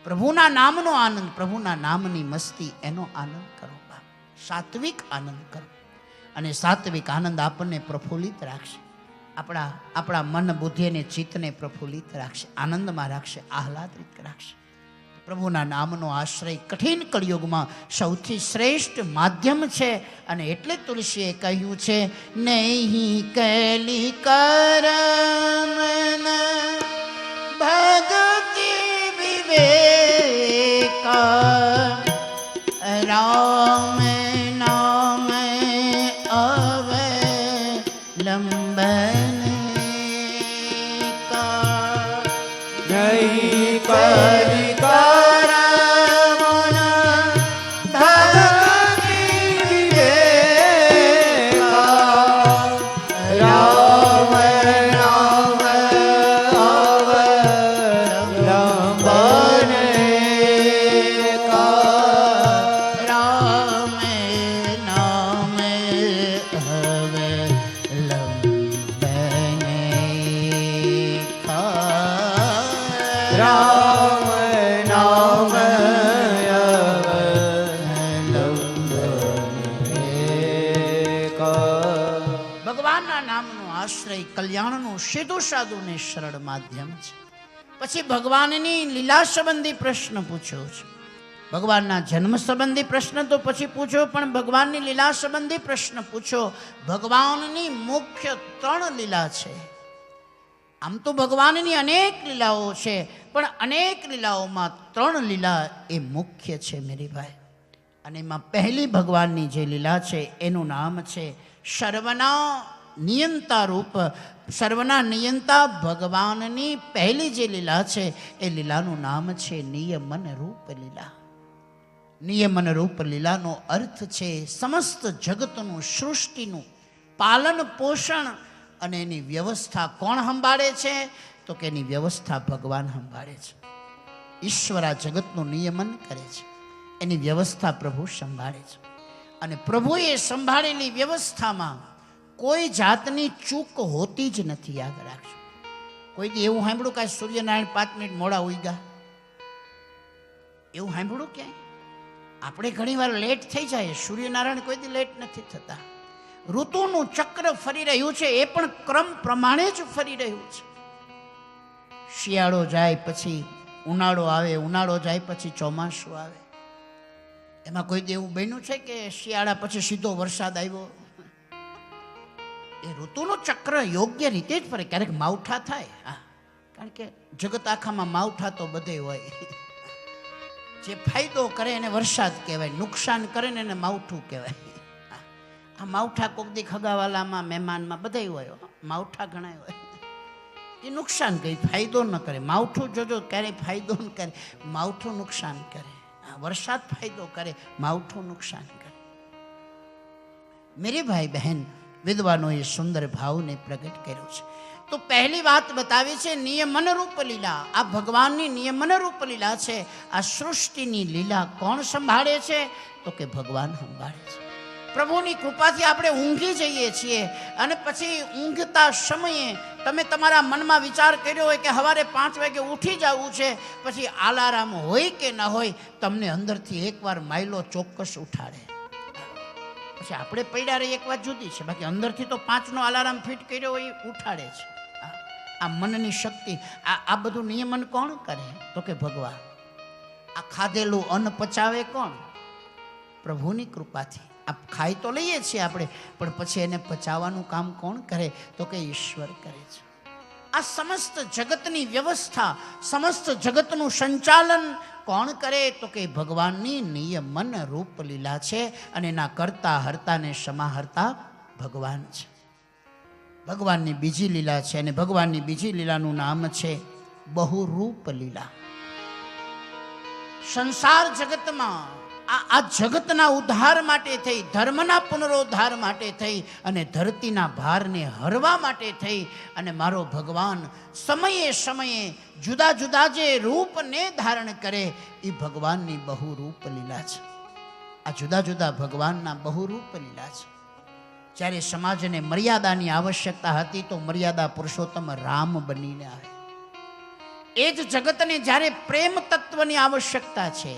પ્રભુના નામનો આનંદ, પ્રભુના નામની મસ્તી, એનો આનંદ કરો. સાત્વિક આનંદ કરો, અને સાત્વિક આનંદ આપણને પ્રફુલ્લિત રાખશે, આપણા મન બુદ્ધિ અને ચિત્તને પ્રફુલ્લિત રાખશે, આનંદમાં રાખશે, આહલાદિત રાખશે. પ્રભુના નામનો આશ્રય કઠિન કળિયુગમાં સૌથી શ્રેષ્ઠ માધ્યમ છે, અને એટલે તુલસીએ કહ્યું છે નહીં કલી કરમન ભગતિ વિવેક રામ નામ અવલંબન નહીં કલી કલ્યાણનું સીધું સાધું ને સરળ માધ્યમ છે. પછી ભગવાનની લીલા સંબંધી પ્રશ્ન પૂછ્યો છે. ભગવાનના જન્મ સંબંધી પ્રશ્ન તો પછી પૂછ્યો, પણ ભગવાનની લીલા સંબંધી પ્રશ્ન પૂછ્યો. ભગવાનની મુખ્ય 3 લીલા છે. આમ તો ભગવાનની અનેક લીલાઓ છે, પણ અનેક લીલાઓમાં 3 લીલા એ મુખ્ય છે મેરી ભાઈ. અને એમાં પહેલી ભગવાનની જે લીલા છે એનું નામ છે સર્વના નિયંતા રૂપ. સર્વના નિયંતા ભગવાનની પહેલી જે લીલા છે એ લીલાનું નામ છે નિયમન રૂપ લીલા. નિયમન રૂપ લીલાનો અર્થ છે સમસ્ત જગતનું, સૃષ્ટિનું પાલન પોષણ અને એની વ્યવસ્થા કોણ સંભાળે છે? તો કે એની વ્યવસ્થા ભગવાન સંભાળે છે. ઈશ્વર આ જગતનું નિયમન કરે છે, એની વ્યવસ્થા પ્રભુ સંભાળે છે. અને પ્રભુએ સંભાળેલી વ્યવસ્થામાં કોઈ જાતની ચૂક હોતી જ નથી. યાદ રાખજો. કોઈ દી એવું સાંભળ્યું કે સૂર્યનારાયણ 5 મિનિટ મોડા ઉગ્યા? એવું સાંભળ્યું ક્યાંય? આપણે ઘણીવાર લેટ થઈ જાય, સૂર્યનારાયણ કોઈ દી લેટ નથી થતા. ઋતુનું ચક્ર ફરી રહ્યું છે, એ પણ ક્રમ પ્રમાણે જ ફરી રહ્યું છે. શિયાળો જાય પછી ઉનાળો આવે, ઉનાળો જાય પછી ચોમાસું આવે. એમાં કોઈ દી એવું બન્યું છે કે શિયાળા પછી સીધો વરસાદ આવ્યો? એ ઋતુનું ચક્ર યોગ્ય રીતે જ ફરે. ક્યારેક માવઠા થાય, હા, કારણ કે જગત આખામાં માવઠા તો બધે હોય. જે ફાયદો કરે એને વરસાદ કહેવાય, નુકસાન કરે ને એને માવઠું કહેવાય. આ માવઠા કોક દી ખગાવાલામાં, મહેમાનમાં બધાય હોય, માવઠા ઘણા હોય. એ નુકસાન કરે, ફાયદો ન કરે. માવઠું જોજો ક્યારેય ફાયદો ન કરે, માવઠું નુકસાન કરે. વરસાદ ફાયદો કરે, માવઠું નુકસાન કરે. મેરે ભાઈ બહેન, વિદ્વાનોએ સુંદર ભાવને પ્રગટ કર્યો છે. તો પહેલી વાત બતાવી છે નિયમન રૂપ લીલા. આ ભગવાનની નિયમન રૂપ લીલા છે. આ સૃષ્ટિની લીલા કોણ સંભાળે છે? તો કે ભગવાન સંભાળે છે. પ્રભુની કૃપાથી આપણે ઊંઘી જઈએ છીએ, અને પછી ઊંઘતા સમયે તમે તમારા મનમાં વિચાર કર્યો હોય કે સવારે 5 વાગે ઉઠી જવું છે, પછી આલારામ હોય કે ન હોય, તમને અંદરથી એકવાર માયલો ચોક્કસ ઉઠાડે. પછી આપણે પડ્યા રહી એક વાત જુદી છે, બાકી અંદરથી તો 5નો આલારામ ફિટ કર્યો હોય ઉઠાડે છે. આ મનની શક્તિ, આ બધું નિયમન કોણ કરે? તો કે ભગવાન. આ ખાધેલું અન્ન પચાવે કોણ? પ્રભુની કૃપાથી. આ ખાઈ તો લઈએ છીએ આપણે, પણ પછી એને પચાવવાનું કામ કોણ કરે? તો કે ઈશ્વર કરે છે. આ સમસ્ત જગતની વ્યવસ્થા, સમસ્ત જગતનું સંચાલન કોણ કરે? તો કે ભગવાનની નિયમન રૂપ લીલા છે. અને એના કરતા હરતા ને સમાહર્તા ભગવાન છે. ભગવાનની બીજી લીલા છે, અને ભગવાનની બીજી લીલાનું નામ છે બહુરૂપ લીલા. સંસાર જગતમાં આ જગતના ઉદ્ધાર માટે થઈ, ધર્મના પુનરોદ્ધાર માટે થઈ, અને ધરતીના ભારને હરવા માટે થઈ, અને મારો ભગવાન સમયે સમયે જુદા જુદા જે રૂપને ધારણ કરે એ ભગવાનની બહુરૂપ લીલા છે. આ જુદા જુદા ભગવાનના બહુરૂપ લીલા છે. જ્યારે સમાજને મર્યાદાની આવશ્યકતા હતી તો મર્યાદા પુરુષોત્તમ રામ બનીને આવે. એ જ જગતને જ્યારે પ્રેમ તત્વની આવશ્યકતા છે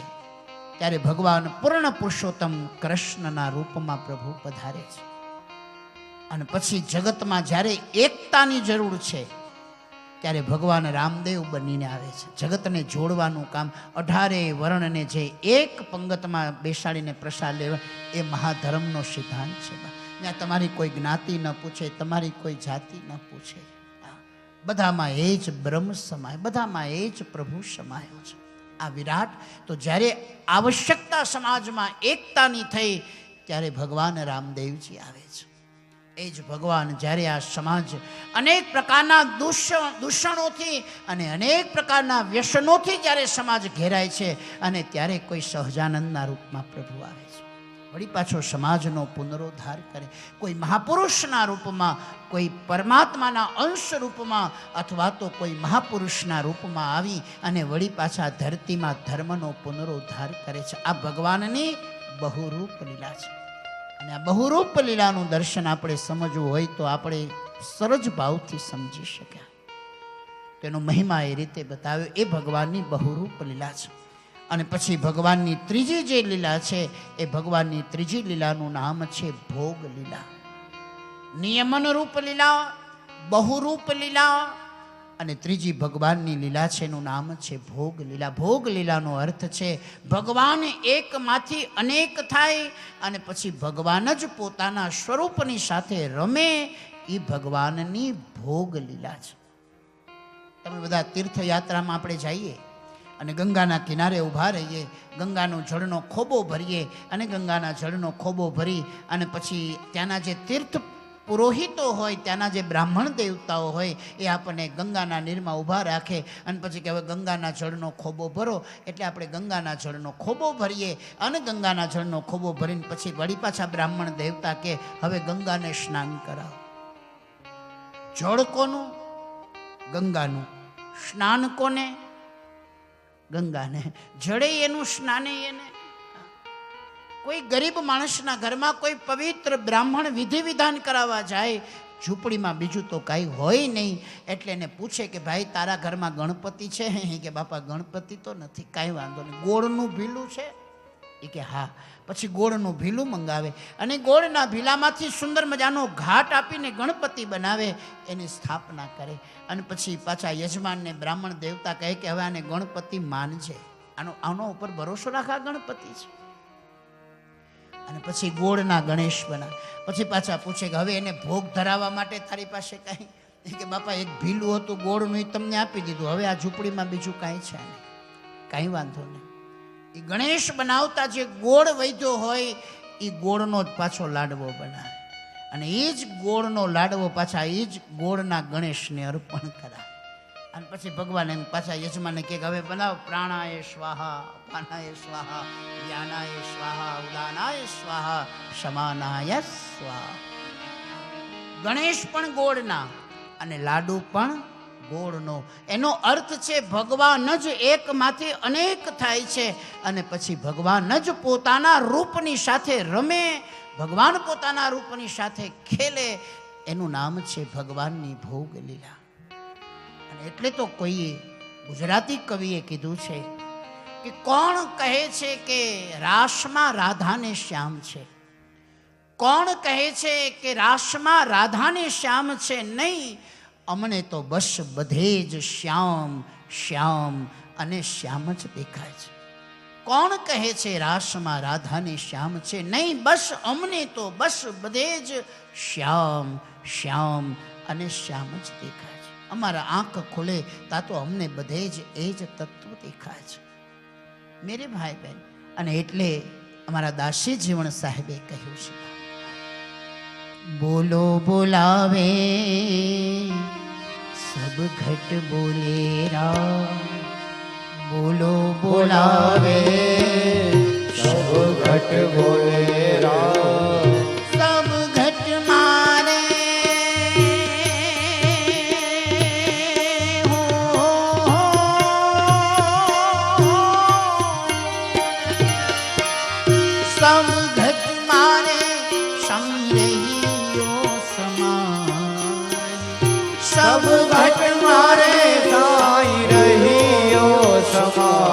ત્યારે ભગવાન પૂર્ણ પુરુષોત્તમ કૃષ્ણના રૂપમાં પ્રભુ પધારે છે. અને પછી જગતમાં જ્યારે એકતાની જરૂર છે ત્યારે ભગવાન રામદેવ બનીને આવે છે. જગતને જોડવાનું કામ, 18 વર્ણને જે એક પંગતમાં બેસાડીને પ્રસાદ લેવા, એ મહાધર્મનો સિદ્ધાંત છે. ત્યાં તમારી કોઈ જ્ઞાતિ ન પૂછે, તમારી કોઈ જાતિ ન પૂછે. બધામાં એ જ બ્રહ્મ સમાય, બધામાં એ જ પ્રભુ સમાયો છે. આ વિરાટ. તો જ્યારે આવશ્યકતા સમાજમાં એકતાની થઈ ત્યારે ભગવાન રામદેવજી આવે છે. એ જ ભગવાન જ્યારે આ સમાજ અનેક પ્રકારના દૂષણોથી અને અનેક પ્રકારના વ્યસનોથી જ્યારે સમાજ ઘેરાય છે, અને ત્યારે કોઈ સહજાનંદના રૂપમાં પ્રભુ આવે છે. વળી પાછો સમાજનો પુનરોદ્ધાર કરે. કોઈ મહાપુરુષના રૂપમાં, કોઈ પરમાત્માના અંશ રૂપમાં, અથવા તો કોઈ મહાપુરુષના રૂપમાં આવી અને વળી પાછા ધરતીમાં ધર્મનો પુનરોદ્ધાર કરે છે. આ ભગવાનની બહુરૂપ લીલા છે. અને આ બહુરૂપ લીલાનું દર્શન આપણે સમજવું હોય તો આપણે સરજ ભાવથી સમજી શક્યા. તેનો મહિમા એ રીતે બતાવ્યો. એ ભગવાનની બહુરૂપ લીલા છે. અને પછી ભગવાનની ત્રીજી જે લીલા છે, એ ભગવાનની ત્રીજી લીલાનું નામ છે ભોગ લીલા. નિયમન રૂપ લીલા, બહુરૂપ લીલા અને ત્રીજી ભગવાનની લીલા છે, એનું નામ છે ભોગ લીલા. ભોગ લીલાનો અર્થ છે ભગવાન એકમાંથી અનેક થાય અને પછી ભગવાન જ પોતાના સ્વરૂપની સાથે રમે, એ ભગવાનની ભોગ લીલા છે. તમે બધા તીર્થયાત્રામાં આપણે જઈએ અને ગંગાના કિનારે ઊભા રહીએ, ગંગાનો જળનો ખોબો ભરીએ અને ગંગાના જળનો ખોબો ભરી અને પછી ત્યાંના જે તીર્થ પુરોહિતો હોય, ત્યાંના જે બ્રાહ્મણ દેવતાઓ હોય, એ આપણને ગંગાના નીરમાં ઊભા રાખે અને પછી કે હવે ગંગાના જળનો ખોબો ભરો. એટલે આપણે ગંગાના જળનો ખોબો ભરીએ અને ગંગાના જળનો ખોબો ભરીને પછી વળી પાછા બ્રાહ્મણ દેવતા કે હવે ગંગાને સ્નાન કરાવો. જળ કોનું? ગંગાનું. સ્નાન કોને? ગંગાને. જળે એનું, સ્નાને એને. કોઈ ગરીબ માણસના ઘરમાં કોઈ પવિત્ર બ્રાહ્મણ વિધિ વિધાન કરાવવા જાય, ઝૂંપડીમાં બીજું તો કાંઈ હોય નહીં, એટલે એને પૂછે કે ભાઈ તારા ઘરમાં ગણપતિ છે? કે બાપા ગણપતિ તો નથી. કાંઈ વાંધો નહીં, ગોળનું ભીલું છે? એ કે હા. પછી ગોળનું ભીલું મંગાવે અને ગોળના ભીલામાંથી સુંદર મજાનો ઘાટ આપીને ગણપતિ બનાવે, એની સ્થાપના કરે અને પછી પાછા યજમાનને બ્રાહ્મણ દેવતા કહે કે હવે આને ગણપતિ માનજે, આનો ઉપર ભરોસો રાખા ગણપતિ છે. અને પછી ગોળના ગણેશ બનાવે. પછી પાછા પૂછે કે હવે એને ભોગ ધરાવવા માટે તારી પાસે કાંઈ? કે બાપા એક ભીલું હતું ગોળનું, એ તમને આપી દીધું, હવે આ ઝૂંપડીમાં બીજું કાંઈ છે નહીં. કાંઈ વાંધો નહીં. એ ગણેશ બનાવતા જે ગોળ વૈદ્યો હોય, એ ગોળનો જ પાછો લાડવો બનાવે અને એ જ ગોળનો લાડવો પાછા એ જ ગોળના ગણેશને અર્પણ કરાવે. અને પછી ભગવાન એમ પાછા યજમાનને કહે હવે બનાવ, પ્રાણાય સ્વાહા, અપાનાય સ્વાહા, જ્ઞાનાય સ્વાહા, ઉદાનાય સ્વાહા, સમાનાય સ્વાહા. ગણેશ પણ ગોળના અને લાડુ પણ ગોળનો. એનો અર્થ છે ભગવાન જ એકમાંથી અનેક થાય છે અને પછી ભગવાન જ પોતાના રૂપની સાથે રમે, ભગવાન પોતાના રૂપની સાથે ખેલે. એનું નામ છે ભગવાનની ભોગ લીલા. અને એટલે તો કોઈએ ગુજરાતી કવિએ કીધું છે કે કોણ કહે છે કે રાસમાં રાધાને શ્યામ છે? કોણ કહે છે કે રાસમાં રાધાને શ્યામ છે? નહીં, અમને તો બસ બધે જ શ્યામ શ્યામ અને શ્યામ જ દેખાય છે. કોણ કહે છે રાસમાં રાધાને શ્યામ છે? નહીં, બસ અમને તો બસ બધે જ શ્યામ શ્યામ અને શ્યામ જ દેખાય છે. અમારા આંખ ખુલે તા તો અમને બધે જ એ જ તત્વ દેખાય છે. મેરે ભાઈ બહેન, અને એટલે અમારા દાસી જીવણ સાહેબે કહ્યું છે, બોલો બોલાવે સબ ઘટ બોલે રામ, બોલો બોલાવે સબ ઘટ બોલે રામ, સબ ઘટ મારે હો, સબ ઘટ મારે સંગ્રહીઓ સમાન, સબ ઘટ મારે સાઈ રહીયો સમાન.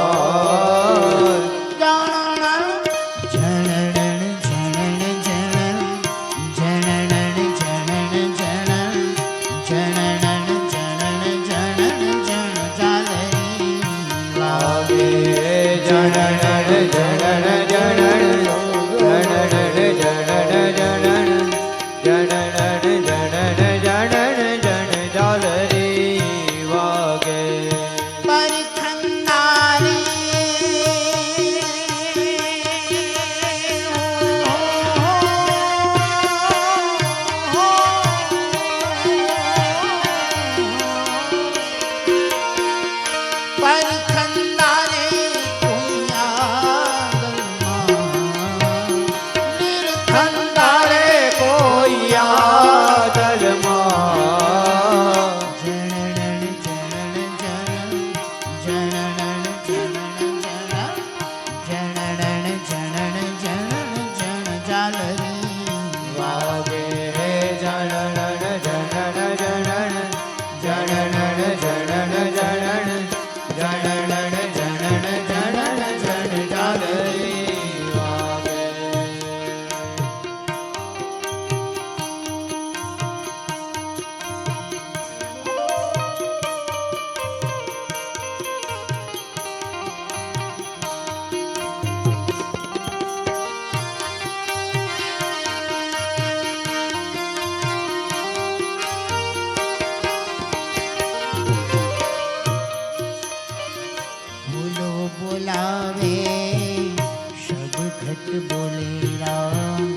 રામ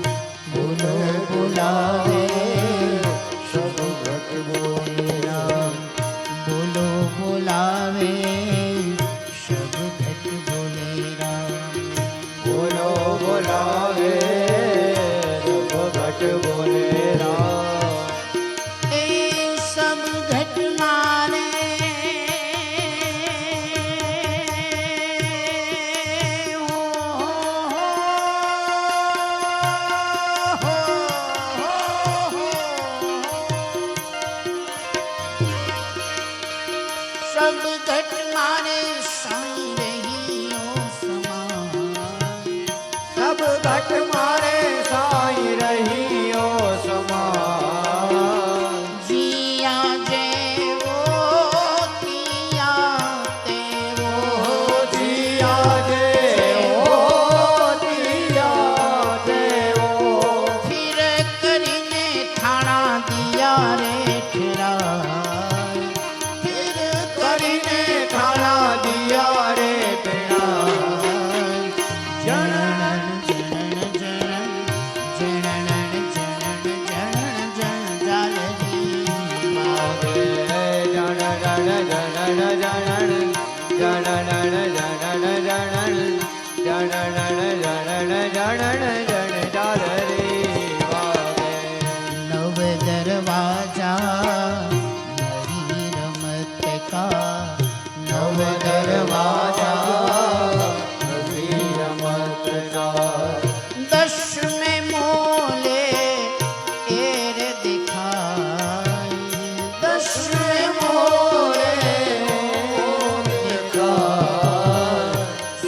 બોલો બોલાવે सब घट बोले राम બોલો બોલાવે શબ ઘટ બોલે રામ बोलो बोलावे सब घट बोले राम એ સબ ઘટ મારે सब घट मारे साई रही हो समान सब घट मारे साई रही ओ समान जिया जेवो किया तेवो जिया देवो दिया देवो फिर करीने थाना दिया रे ठहराए फिर કરીને ઠાણા દિયા રે પેડા जनन जनन जनन जनन जनन जनन जन जालरी જણ જણ જણ જણ જણ ચાલ રે વાગે नव दरवाजा नरी रमत का નવ દરવાજા નવી રમત કા दश में मोले एर दिखाई दश में मोले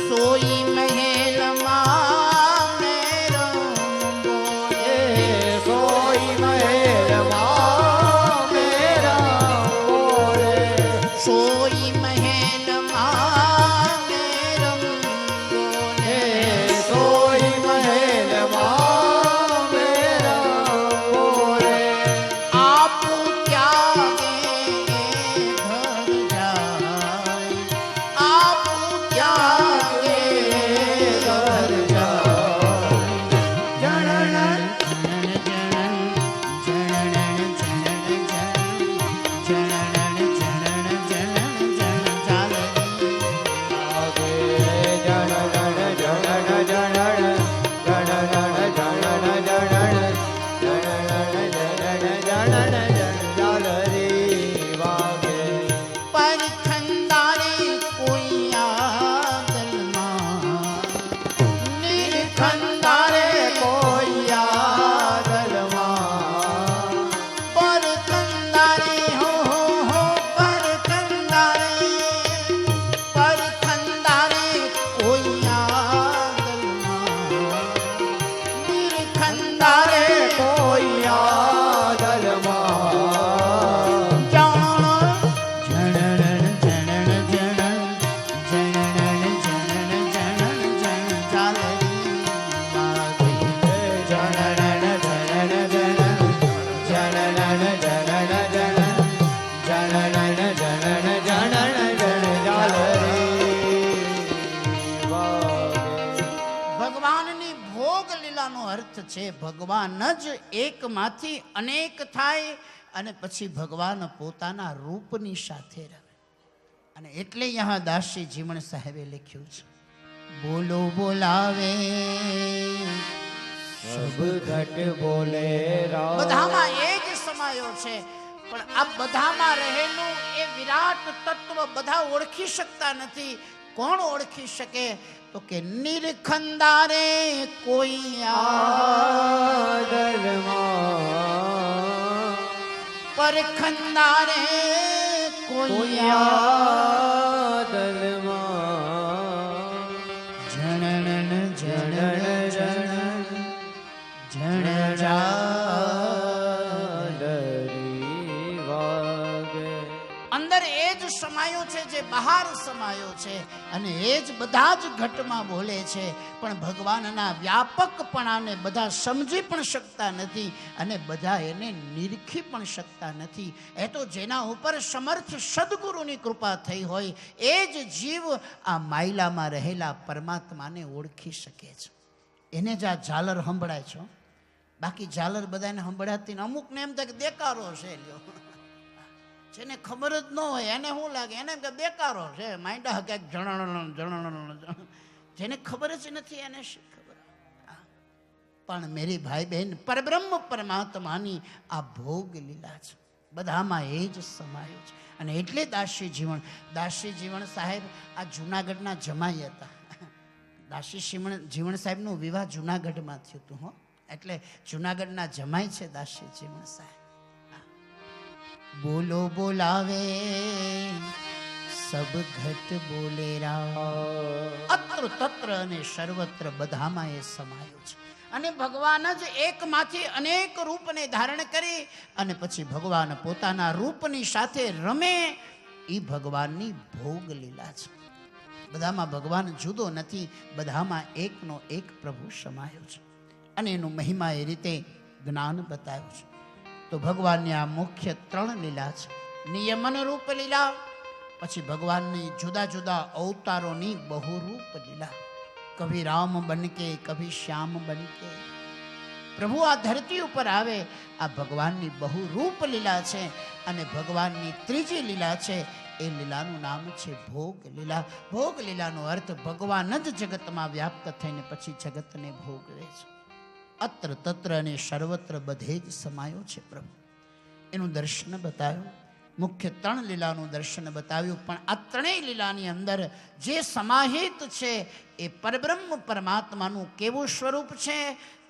सोई महल मां मेरो बोले સોઈ મહેલ માં મેરા બોલે सोई महल मां मेरो बोले સોઈ મહેલ માં મેરા બોલે आप त्यागे घर जाए आप त्यागे घर जाए જણ છે ભગવાન જ એકમાંથી અનેક થાય અને પછી ભગવાન પોતાના રૂપની સાથે રહે. અને એટલે यहाँ દાસી જીવણ સાહેબે લખ્યું છે, બોલો બોલાવે सब घट बोले राम બધામાં એ જ સમાયો છે. પણ આ બધામાં રહેલું એ વિરાટ તત્વ બધા ઓળખી શકતા નથી. કોણ ઓળખી શકે? તો કે નિરખંદારે કોઈ आदरमा પરખંદારે કોઈ आदरमा જણન જણન જણન જણ જાદરી વાગે અંદર એ જ સમાયો છે જે બહાર સમાયો છે અને એ જ બધા જ ઘટમાં બોલે છે. પણ ભગવાનના વ્યાપકપણાને બધા સમજી પણ શકતા નથી અને બધા એને નિરખી પણ શકતા નથી. એ તો જેના ઉપર સમર્થ સદગુરુની કૃપા થઈ હોય એ જ જીવ આ માયલામાં રહેલા પરમાત્માને ઓળખી શકે છે. એને જ આ ઝાલર સંભળાય છો, બાકી ઝાલર બધાને સંભળાતી ને અમુકને એમ થાય કે દેકારો છે લ્યો. જેને ખબર જ ન હોય એને શું લાગે, એને એમ કે દેકારો છે, માંડા ક્યાંક જણ. જેને ખબર જ નથી એને શું ખબર. પણ મેરી ભાઈ બહેન, પરબ્રહ્મ પરમાત્માની આ ભોગ લીલા છે, બધામાં એ જ સમાયો છે. અને એટલે દાસી જીવણ સાહેબ આ જુનાગઢના જમાઈ હતા. દાસી જીવણ સાહેબનું વિવાહ જુનાગઢમાં થયું હતું. હો, એટલે જુનાગઢના જમાઈ છે દાસી જીવણ સાહેબ. બોલો બોલાવે સબ ઘટ બોલે રામ, અત્ર તત્ર અને સર્વત્ર બધામાં એ સમાયો છે. અને ભગવાન જ એકમાંથી અનેક રૂપને ધારણ કરી અને પછી ભગવાન પોતાના રૂપની સાથે રમે, એ ભગવાનની ભોગ લીલા છે. બધામાં ભગવાન જુદો નથી, બધામાં એકનો એક પ્રભુ સમાયો છે. અને એનું મહિમા એ રીતે જ્ઞાન બતાવ્યું છે. તો ભગવાનની આ મુખ્ય 3 લીલા છે. નિયમન રૂપ લીલા, પછી ભગવાનની જુદા જુદા અવતારોની બહુરૂપ લીલા. કભી રામ બનકે, કભી શ્યામ બનકે પ્રભુ આ ધરતી ઉપર આવે, આ ભગવાનની બહુરૂપ લીલા છે. અને ભગવાનની ત્રીજી લીલા છે, એ લીલાનું નામ છે ભોગ લીલા. ભોગ લીલાનો અર્થ ભગવાન જ જગતમાં વ્યાપ્ત થઈને પછી જગતને ભોગવે છે. અત્ર તત્ર અને સર્વત્ર બધે જ સમાયો છે પ્રભુ. એનું દર્શન બતાવ્યું, મુખ્ય 3 લીલાનું દર્શન બતાવ્યું. પણ આ 3 લીલાની અંદર જે સમાહિત છે એ પરબ્રહ્મ પરમાત્માનું કેવું સ્વરૂપ છે,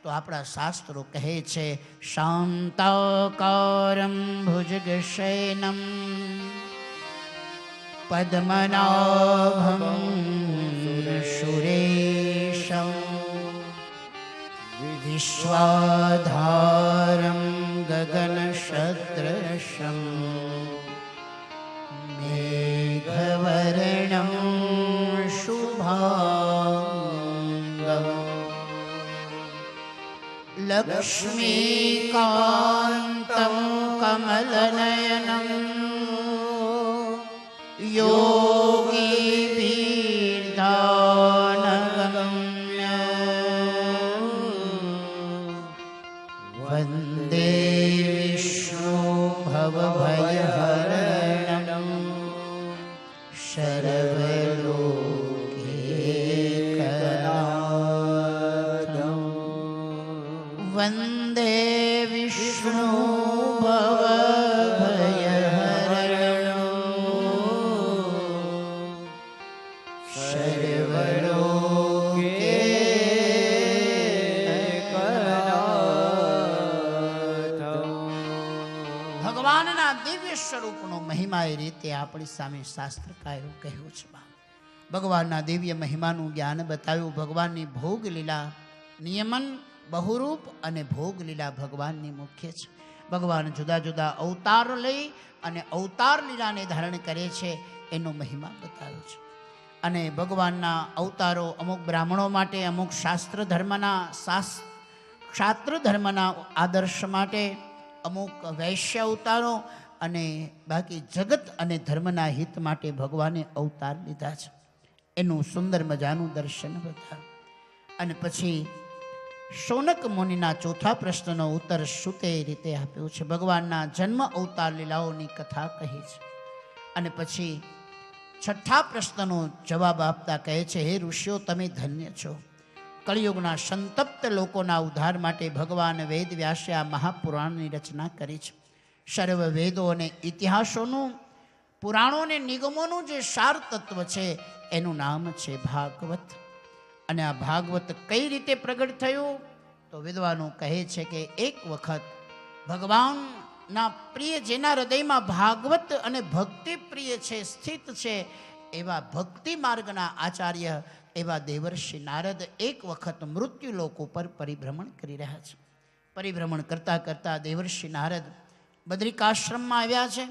તો આપણા શાસ્ત્રો કહે છે શાંતાકારમ ભુજગશયનમ પદ્મનાભમ સુરેશમ વિશ્વાધારમ ગગનસદૃશમ મેઘવર્ણમ શુભાંગમ લક્ષ્મીકાંતમ કમલનયનમ યોગી વીર્ધાનગમ્ય વંદે વિષ્ણુ ભવભયહરણમ સર્વલોકૈકનાથમ વંદે વિષ્ણુ સ્વરૂપનો મહિમા એ રીતે આપણી સામે શાસ્ત્રકારો કહ્યું છે. ભગવાનના દિવ્ય મહિમાનું જ્ઞાન બતાવ્યું. ભગવાનની ભોગ લીલા નિયમન, બહુરૂપ અને ભોગ લીલા ભગવાનની મુખ્ય છે. ભગવાન જુદા જુદા અવતાર લઈ અને અવતાર લીલાને ધારણ કરે છે, એનો મહિમા બતાવ્યો છે. અને ભગવાનના અવતારો અમુક બ્રાહ્મણો માટે, અમુક ક્ષાત્ર ધર્મના આદર્શ માટે, અમુક વૈશ્ય અવતારો અને બાકી જગત અને ધર્મના હિત માટે ભગવાને અવતાર લીધા છે. એનું સુંદર મજાનું દર્શન બતાવ્યું. અને પછી શૌનક મુનિના ચોથા પ્રશ્નનો ઉત્તર સુતે રીતે આપ્યો છે. ભગવાનના જન્મ અવતાર લીલાઓની કથા કહી છે. અને પછી છઠ્ઠા પ્રશ્નનો જવાબ આપતા કહે છે, હે ઋષિઓ, તમે ધન્ય છો. કળિયુગના સંતપ્ત લોકોના ઉદ્ધાર માટે ભગવાન વેદ વ્યાસે આ મહાપુરાણની રચના કરી છે. સર્વ વેદો અને ઇતિહાસોનું, પુરાણો અને નિગમોનું જે સાર તત્વ છે એનું નામ છે ભાગવત. અને આ ભાગવત કઈ રીતે પ્રગટ થયું, તો વિદ્વાનો કહે છે કે એક વખત ભગવાનના પ્રિય, જેના હૃદયમાં ભાગવત અને ભક્તિ પ્રિય છે, સ્થિત છે, એવા ભક્તિ માર્ગના આચાર્ય એવા દેવર્ષિ નારદ એક વખત મૃત્યુલોક ઉપર પરિભ્રમણ કરી રહ્યા છે. પરિભ્રમણ કરતા કરતા દેવર્ષિ નારદ બદ્રિકાશ્રમમાં આવ્યા છે.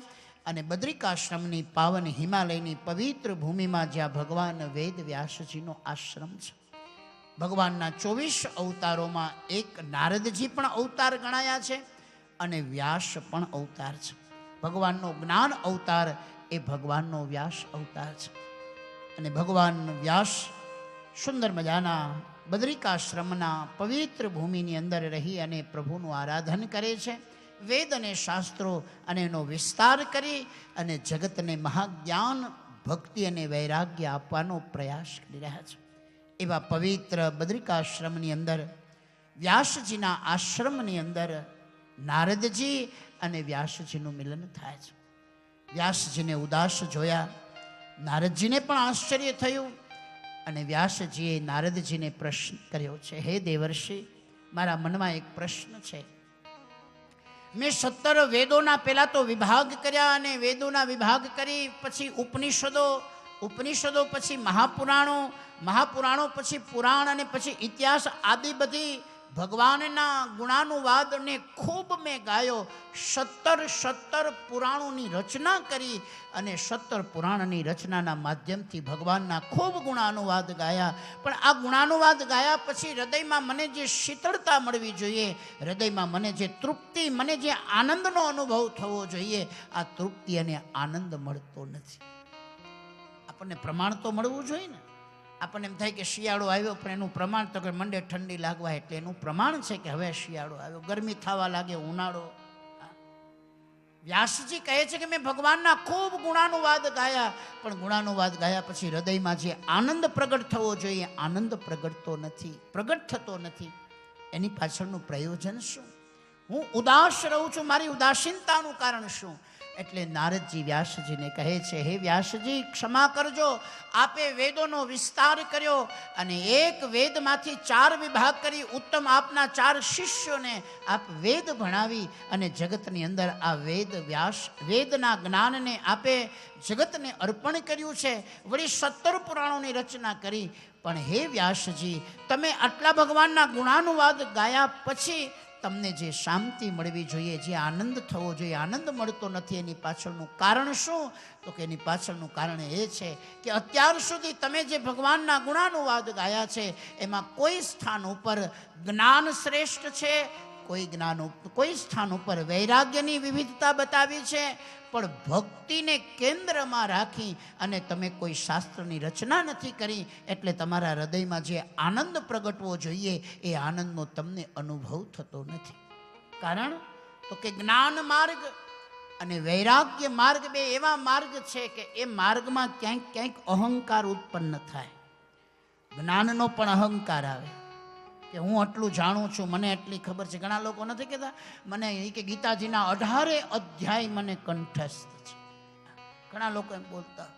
અને બદ્રિકાશ્રમની પાવન હિમાલયની પવિત્ર ભૂમિમાં જ્યાં ભગવાન વેદ વ્યાસજીનો આશ્રમ છે. ભગવાનના 24 અવતારોમાં એક નારદજી પણ અવતાર ગણાયા છે અને વ્યાસ પણ અવતાર છે. ભગવાનનો જ્ઞાન અવતાર એ ભગવાનનો વ્યાસ અવતાર છે. અને ભગવાન વ્યાસ સુંદર મજાના બદ્રિકાશ્રમના પવિત્ર ભૂમિની અંદર રહી અને પ્રભુનું આરાધન કરે છે. વેદ અને શાસ્ત્રો અને એનો વિસ્તાર કરી અને જગતને મહાજ્ઞાન, ભક્તિ અને વૈરાગ્ય આપવાનો પ્રયાસ કરી રહ્યા છે. એવા પવિત્ર બદ્રિકાશ્રમની અંદર, વ્યાસજીના આશ્રમની અંદર નારદજી અને વ્યાસજીનું મિલન થાય છે. વ્યાસજીને ઉદાસ જોયા, નારદજીને પણ આશ્ચર્ય થયું અને વ્યાસજીએ નારદજીને પ્રશ્ન કર્યો છે, હે દેવર્ષિ, મારા મનમાં એક પ્રશ્ન છે. મેં 17 વેદોના પહેલા તો વિભાગ કર્યા અને વેદોના વિભાગ કરી પછી ઉપનિષદો પછી મહાપુરાણો પછી પુરાણ અને પછી ઇતિહાસ આદિ બધી ભગવાનના ગુણાનુવાદને ખૂબ મેં ગાયો. 17 પુરાણોની રચના કરી અને 17 પુરાણની રચનાના માધ્યમથી ભગવાનના ખૂબ ગુણાનુવાદ ગાયા. પણ આ ગુણાનુવાદ ગાયા પછી હૃદયમાં મને જે શીતળતા મળવી જોઈએ, હૃદયમાં મને જે તૃપ્તિ, મને જે આનંદનો અનુભવ થવો જોઈએ, આ તૃપ્તિ અને આનંદ મળતો નથી. આપણને પ્રમાણ તો મળવું જોઈએ ને. આપણને એમ થાય કે શિયાળો આવ્યો, પણ એનું પ્રમાણ તો કે મંડે ઠંડી લાગવા, એટલે એનું પ્રમાણ છે કે હવે શિયાળો આવ્યો, ગરમી થવા લાગે ઉનાળો. વ્યાસજી કહે છે કે મેં ભગવાનના ખૂબ ગુણાનુવાદ ગાયા, પણ ગુણાનુવાદ ગાયા પછી હૃદયમાં જે આનંદ પ્રગટ થવો જોઈએ, આનંદ પ્રગટ થતો નથી. એની પાછળનું પ્રયોજન શું? હું ઉદાસ રહું છું, મારી ઉદાસીનતાનું કારણ શું? એટલે નારદજી વ્યાસજીને કહે છે, હે વ્યાસજી, ક્ષમા કરજો, આપે વેદોનો વિસ્તાર કર્યો અને એક વેદમાંથી 4 વિભાગ કરી ઉત્તમ આપના 4 શિષ્યોને આપ વેદ ભણાવી અને જગતની અંદર આ વેદના જ્ઞાનને આપે જગતને અર્પણ કર્યું છે. વળી 17 પુરાણોની રચના કરી. પણ હે વ્યાસજી, તમે આટલા ભગવાનના ગુણાનુવાદ ગાયા પછી તમને જે શાંતિ મળવી જોઈએ, જે આનંદ થવો જોઈએ, આનંદ મળતો નથી. એની પાછળનું કારણ શું? તો કે એની પાછળનું કારણ એ છે કે અત્યાર સુધી તમે જે ભગવાનના ગુણાનુવાદ ગાયા છે એમાં કોઈ સ્થાન ઉપર જ્ઞાન શ્રેષ્ઠ છે, કોઈ સ્થાન ઉપર વૈરાગ્યની વિવિધતા બતાવી છે, પણ ભક્તિને કેન્દ્રમાં રાખી અને તમે કોઈ શાસ્ત્રની રચના નથી કરી. એટલે તમારા હૃદયમાં જે આનંદ પ્રગટવો જોઈએ એ આનંદનો તમને અનુભવ થતો નથી. કારણ તો કે જ્ઞાન માર્ગ અને વૈરાગ્ય માર્ગ બે એવા માર્ગ છે કે એ માર્ગમાં ક્યાંક અહંકાર ઉત્પન્ન થાય. જ્ઞાનનો પણ અહંકાર આવે કે હું આટલું જાણું છું, મને એટલી ખબર છે. ઘણા લોકો નથી કહેતા મને એ કે ગીતાજીના 18 અધ્યાય મને કંઠસ્થ છે. ઘણા લોકો એમ બોલતા.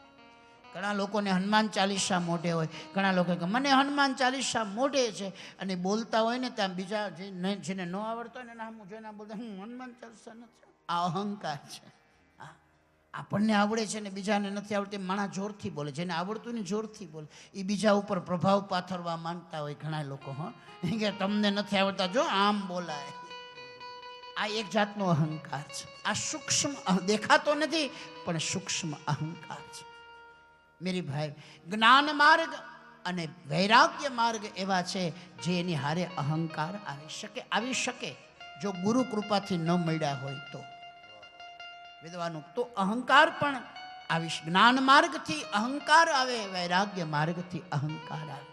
ઘણા લોકોને હનુમાન ચાલીસા મોઢે હોય, ઘણા લોકો કે મને હનુમાન ચાલીસા મોઢે છે, અને બોલતા હોય ને ત્યાં બીજા જેને ન આવડતો હોય ને નામ જોઈને બોલતા હનુમાન ચાલીસા નથી. આ અહંકાર છે. આપણને આવડે છે ને બીજાને નથી આવડતું, માણસ જોરથી બોલે. જેને આવડતું ને જોરથી બોલે, એ બીજા ઉપર પ્રભાવ પાથરવા માંગતા હોય ઘણા લોકો. કે તમને નથી આવડતા, જો આમ બોલાય. આ એક જાતનો અહંકાર છે. આ સૂક્ષ્મ દેખાતો નથી પણ સૂક્ષ્મ અહંકાર છે. મેરી ભાઈ, જ્ઞાન માર્ગ અને વૈરાગ્ય માર્ગ એવા છે જે એની હારે અહંકાર આવી શકે જો ગુરુ કૃપાથી ન મળ્યા હોય તો. વિદ્વાનું તો અહંકાર પણ જ્ઞાન માર્ગથી અહંકાર આવે, વૈરાગ્ય માર્ગથી અહંકાર આવે.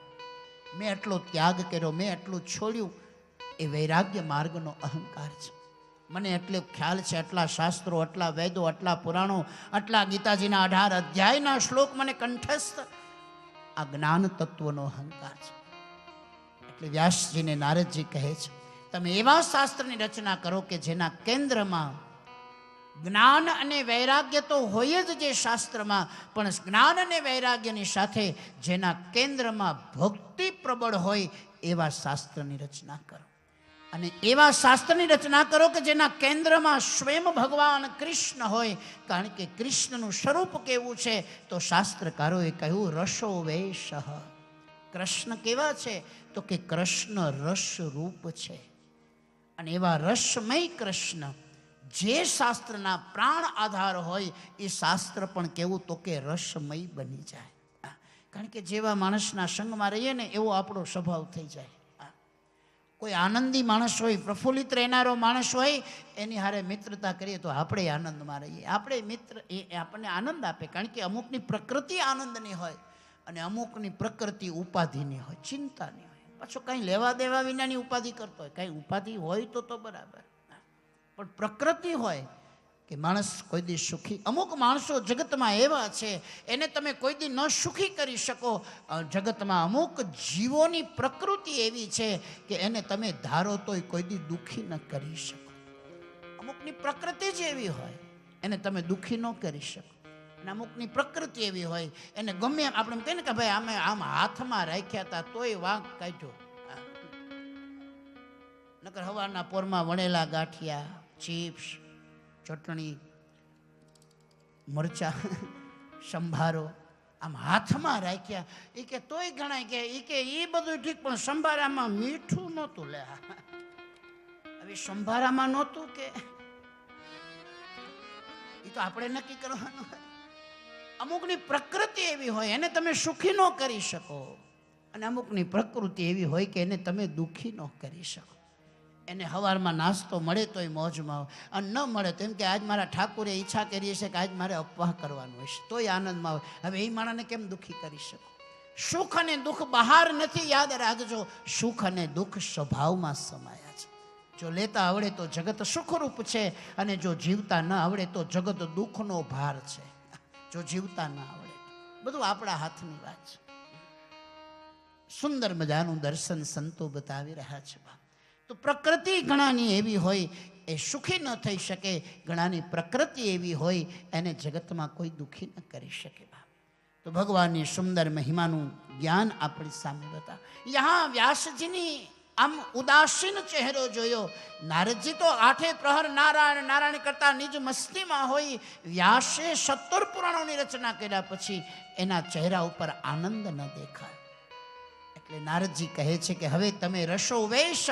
મેં એટલો ત્યાગ કર્યો, મેં એટલું છોડ્યું, એ વૈરાગ્ય માર્ગનો અહંકાર છે. મને એટલો ખ્યાલ છે, આટલા શાસ્ત્રો, આટલા વેદો, આટલા પુરાણો, આટલા ગીતાજીના 18 અધ્યાયના શ્લોક મને કંઠસ્થ. આ જ્ઞાન તત્વનો અહંકાર છે. એટલે વ્યાસજીને નારદજી કહે છે, તમે એવા શાસ્ત્રની રચના કરો કે જેના કેન્દ્રમાં જ્ઞાન અને વૈરાગ્ય તો હોય જ જે શાસ્ત્રમાં, પણ જ્ઞાન અને વૈરાગ્યની સાથે જેના કેન્દ્રમાં ભક્તિ પ્રબળ હોય એવા શાસ્ત્રની રચના કરો. અને એવા શાસ્ત્રની રચના કરો કે જેના કેન્દ્રમાં સ્વયં ભગવાન કૃષ્ણ હોય. કારણ કે કૃષ્ણનું સ્વરૂપ કેવું છે તો શાસ્ત્રકારોએ કહ્યું રસો વેશ. કૃષ્ણ કેવા છે તો કે કૃષ્ણ રસ રૂપ છે. અને એવા રસમય કૃષ્ણ જે શાસ્ત્રના પ્રાણ આધાર હોય એ શાસ્ત્ર પણ કેવું તો કે રસમય બની જાય. કારણ કે જેવા માણસના સંગમાં રહીએ ને એવો આપણો સ્વભાવ થઈ જાય. કોઈ આનંદી માણસ હોય, પ્રફુલ્લિત રહેનારો માણસ હોય, એની હારે મિત્રતા કરીએ તો આપણે આનંદમાં રહીએ. આપણે મિત્ર એ આપણને આનંદ આપે. કારણ કે અમુકની પ્રકૃતિ આનંદની હોય અને અમુકની પ્રકૃતિ ઉપાધિની હોય, ચિંતાની હોય. પાછો કંઈ લેવા દેવા વિનાની ઉપાધિ કરતો હોય. કંઈ ઉપાધિ હોય તો બરાબર, પણ પ્રકૃતિ હોય કે માણસ કોઈ દી સુખી. અમુક માણસો જગતમાં એવા છે એને તમે કોઈ દી ન સુખી કરી શકો. જગતમાં અમુક જીવોની પ્રકૃતિ એવી છે કે એને તમે ધારો તોય કોઈ દી દુઃખી ન કરી શકો. અમુકની પ્રકૃતિ જ એવી હોય એને તમે દુઃખી ન કરી શકો. અને અમુકની પ્રકૃતિ એવી હોય એને ગમે એમ આપણે કહીએ ને કે ભાઈ અમે આમ હાથમાં રાખ્યા હતા તોય વાંક કાઢ્યો. નકર હવારના પોરમાં વણેલા ગાંઠિયા, ચિપ્સ, ચટણી, મરચા, સંભારો આમ હાથમાં રાખ્યા એ કે તોય ગણાય કે એ બધું ઠીક, પણ સંભારામાં મીઠું નહોતું. લે હવે સંભારામાં નહોતું કે એ તો આપણે નક્કી કરવાનું. અમુકની પ્રકૃતિ એવી હોય એને તમે સુખી ન કરી શકો, અને અમુકની પ્રકૃતિ એવી હોય કે એને તમે દુઃખી ન કરી શકો. એને સવારમાં નાસ્તો મળે તોય મોજમાં, અને ન મળે તો એમ કે આજ મારા ઠાકુરે ઈચ્છા કરી છે કે આજ મારે અપવાહ કરવાનું હશે તોય આનંદમાં આવે. હવે એ માણસને કેમ દુઃખી કરી શકો? સુખ અને દુઃખ બહાર નથી, યાદ રાખજો. સુખ અને દુઃખ સ્વભાવમાં સમાયા છે. જો લેતા આવડે તો જગત સુખરૂપ છે, અને જો જીવતા ન આવડે તો જગત દુઃખનો ભાર છે. જો જીવતા ન આવડે બધું આપણા હાથની વાત છે. સુંદર મજાનું દર્શન સંતો બતાવી રહ્યા છે. તો પ્રકૃતિ ઘણાની એવી હોય એ સુખી ન થઈ શકે, ઘણાની પ્રકૃતિ એવી હોય એને જગતમાં કોઈ દુઃખી ન કરી શકે. તો ભગવાનની સુંદર મહિમાનું જ્ઞાન આપણી સામે બતા. યહાં વ્યાસજીની આમ ઉદાસીન ચહેરો જોયો. નારદજી તો આઠે પ્રહર નારાયણ નારાયણ કરતા નિજ મસ્તીમાં હોય. વ્યાસે 17 પુરાણોની રચના કર્યા પછી એના ચહેરા ઉપર આનંદ ન દેખાય. એટલે નારદજી કહે છે કે હવે તમે રસો વૈશ,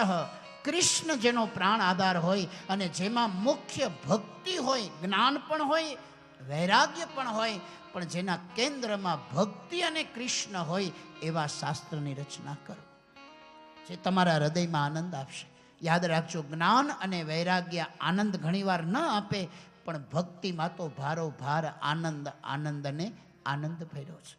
કૃષ્ણ જેનો પ્રાણ આધાર હોય અને જેમાં મુખ્ય ભક્તિ હોય, જ્ઞાન પણ હોય, વૈરાગ્ય પણ હોય, પણ જેના કેન્દ્રમાં ભક્તિ અને કૃષ્ણ હોય એવા શાસ્ત્રની રચના કરો જે તમારા હૃદયમાં આનંદ આપશે. યાદ રાખજો, જ્ઞાન અને વૈરાગ્ય આનંદ ઘણીવાર ન આપે, પણ ભક્તિમાં તો ભારો ભાર આનંદ અને આનંદ ભર્યો છે.